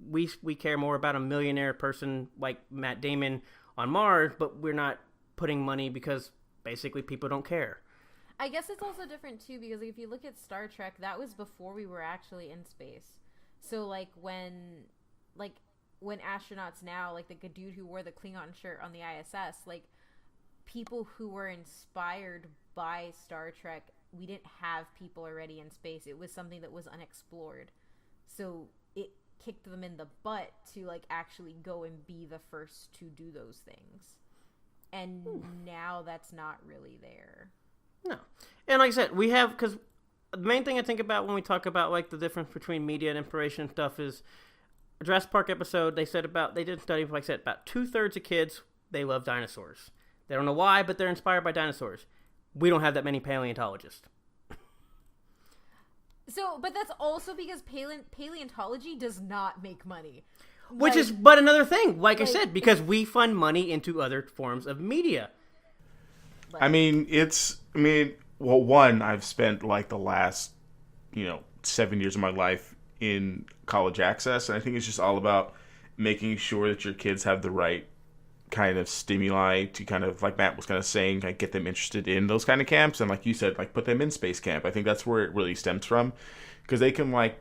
We care more about a millionaire person like Matt Damon on Mars, but we're not putting money because basically people don't care. I guess it's also different too because if you look at Star Trek, that was before we were actually in space. So when astronauts now, like the dude who wore the Klingon shirt on the ISS, like people who were inspired by Star Trek, we didn't have people already in space. It was something that was unexplored. So it kicked them in the butt to like actually go and be the first to do those things. And now that's not really there. No. And like I said, we have, because the main thing I think about when we talk about like the difference between media and inspiration and stuff is a Jurassic Park episode. They did a study, like I said, about 2/3 of kids, they love dinosaurs. They don't know why, but they're inspired by dinosaurs. We don't have that many paleontologists. So, but that's also because paleontology does not make money. Which is but another thing, like I said, because we fund money into other forms of media. One, I've spent like the last, 7 years of my life in college access, and I think it's just all about making sure that your kids have the right kind of stimuli to kind of, like Matt was kind of saying, like get them interested in those kind of camps, and like you said, like put them in space camp. I think that's where it really stems from, because they can like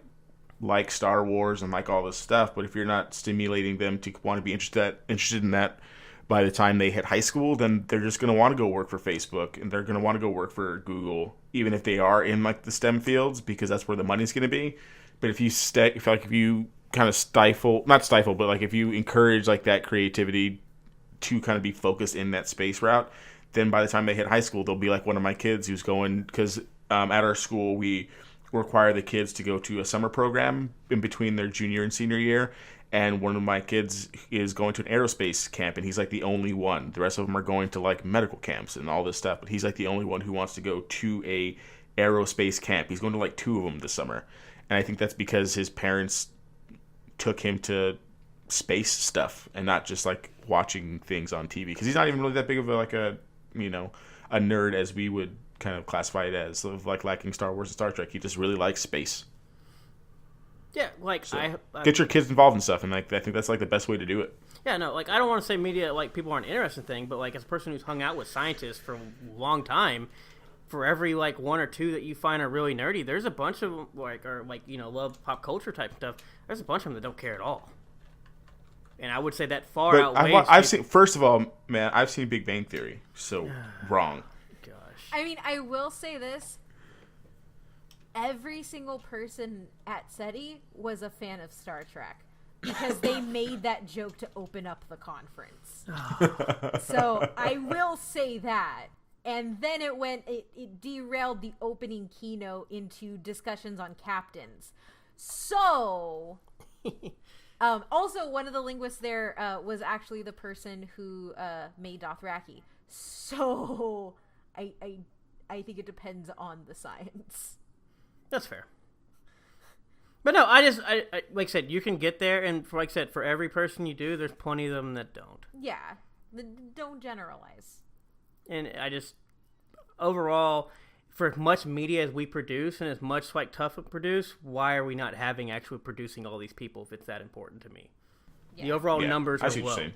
Star Wars and like all this stuff, but if you're not stimulating them to want to be interested in that by the time they hit high school, then they're just going to want to go work for Facebook, and they're going to want to go work for Google, even if they are in like the STEM fields, because that's where the money's going to be. But if you kind of stifle, not stifle, but like if you encourage like that creativity to kind of be focused in that space route, then by the time they hit high school, they'll be like one of my kids who's going, because at our school we require the kids to go to a summer program in between their junior and senior year, and one of my kids is going to an aerospace camp, and he's like the only one. The rest of them are going to like medical camps and all this stuff, but he's like the only one who wants to go to a aerospace camp. He's going to like 2 of them this summer, and I think that's because his parents took him to space stuff and not just like watching things on TV, because he's not even really that big of a nerd as we would kind of classify it as, of like liking Star Wars and Star Trek. He just really likes space. Yeah, like so, I get your kids involved in stuff, and like I think that's like the best way to do it. Yeah, no, like I don't want to say media like people aren't interested in things, but like as a person who's hung out with scientists for a long time, for every like 1 or 2 that you find are really nerdy, there's a bunch of them love pop culture type stuff. There's a bunch of them that don't care at all. And I would say that far outweighs. I've seen, first of all, man, I've seen Big Bang Theory, so wrong. Gosh. I mean, I will say this. Every single person at SETI was a fan of Star Trek because they made that joke to open up the conference. So I will say that. And then it derailed the opening keynote into discussions on captains. So... also, one of the linguists there was actually the person who made Dothraki. So, I think it depends on the science. That's fair. But no, I like I said, you can get there, and like I said, for every person you do, there's plenty of them that don't. Yeah, don't generalize. And I just, overall, for as much media as we produce and as much like tough to produce, why are we not having actually producing all these people if it's that important to me? Yeah. The overall numbers are low.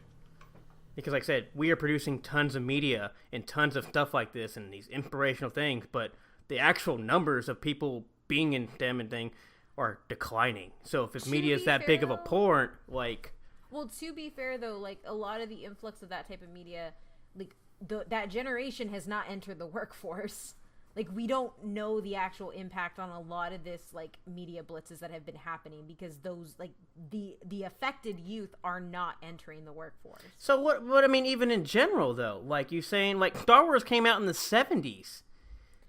Because like I said, we are producing tons of media and tons of stuff like this and these inspirational things, but the actual numbers of people being in STEM and thing are declining. So if media is that big of a part, like... Well, to be fair though, like a lot of the influx of that type of media, like that generation has not entered the workforce. Like, we don't know the actual impact on a lot of this, like, media blitzes that have been happening because those, like, the affected youth are not entering the workforce. So what I mean, even in general, though, like you saying, like, Star Wars came out in the 70s.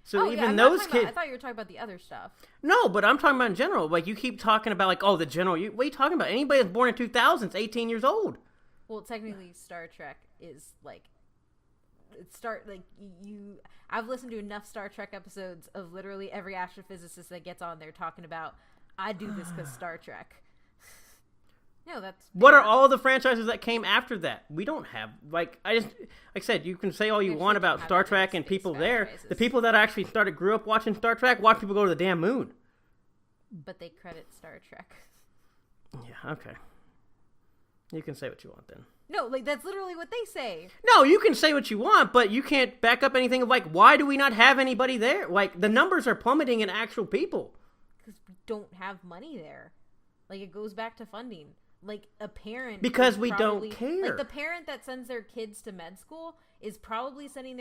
So even those kids... I thought you were talking about the other stuff. No, but I'm talking about in general. Like, you keep talking about, like, oh, the general... what are you talking about? Anybody that's born in 2000 is 18 years old. Well, technically, Star Trek is, like... I've listened to enough Star Trek episodes of literally every astrophysicist that gets on there talking about, I do this because Star Trek. No, that's... What are all the franchises that came after that? We don't have, like I said, you can say all you want about Star Trek and people there. The people that actually grew up watching Star Trek, watch people go to the damn moon. But they credit Star Trek. Yeah, okay. You can say what you want then. No, like, that's literally what they say. No, you can say what you want, but you can't back up anything of, like, why do we not have anybody there? Like, the numbers are plummeting in actual people. Because we don't have money there. Like, it goes back to funding. Like, a parent... Because we don't care. Like, the parent that sends their kids to med school is probably sending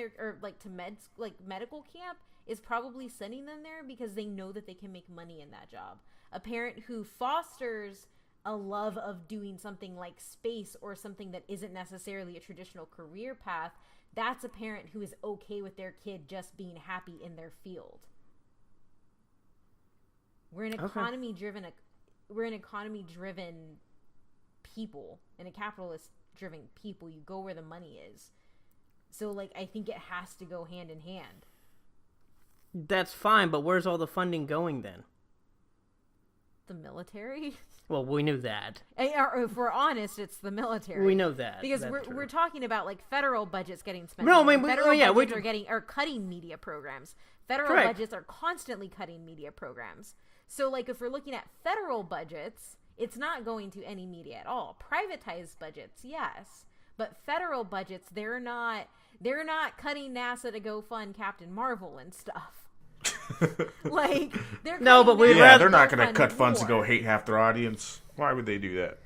medical camp is probably sending them there because they know that they can make money in that job. A parent who fosters a love of doing something like space or something that isn't necessarily a traditional career path, that's a parent who is okay with their kid just being happy in their field. We're an economy-driven people, and a capitalist-driven people. You go where the money is. So, like, I think it has to go hand in hand. That's fine, but where's all the funding going then? The military? Well, we knew that. If we're honest, it's the military. We know that. Because we're talking about, like, federal budgets getting spent. No, I mean, federal budgets are cutting media programs. Federal budgets are constantly cutting media programs. So, like, if we're looking at federal budgets, it's not going to any media at all. Privatized budgets, yes. But federal budgets, they're not cutting NASA to go fund Captain Marvel and stuff. Like, they're they're not going to cut funds to go hate half their audience. Why would they do that?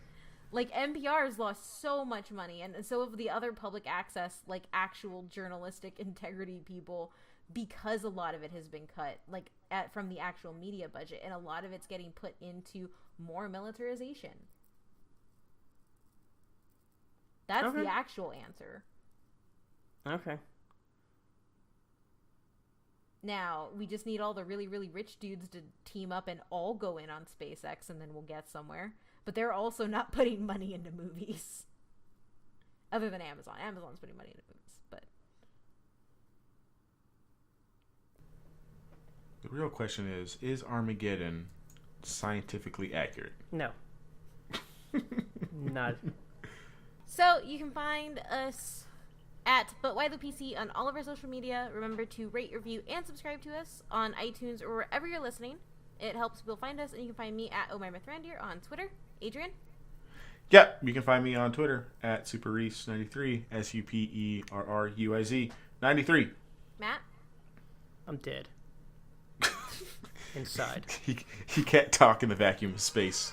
Like, NPR has lost so much money, and so have the other public access, like, actual journalistic integrity people, because a lot of it has been cut, like, from the actual media budget, and a lot of it's getting put into more militarization. That's the actual answer. Okay. Now, we just need all the really, really rich dudes to team up and all go in on SpaceX, and then we'll get somewhere. But they're also not putting money into movies. Other than Amazon. Amazon's putting money into movies, but... The real question is Armageddon scientifically accurate? No. Not. So, you can find us at ButWhyThePC on all of our social media. Remember to rate, review, and subscribe to us on iTunes or wherever you're listening. It helps people find us, and you can find me at OMyMythRandier on Twitter. Adrian? Yep, you can find me on Twitter at SuperRuiz93, SUPERRUIZ 93. Matt? I'm dead. Inside. He can't talk in the vacuum of space.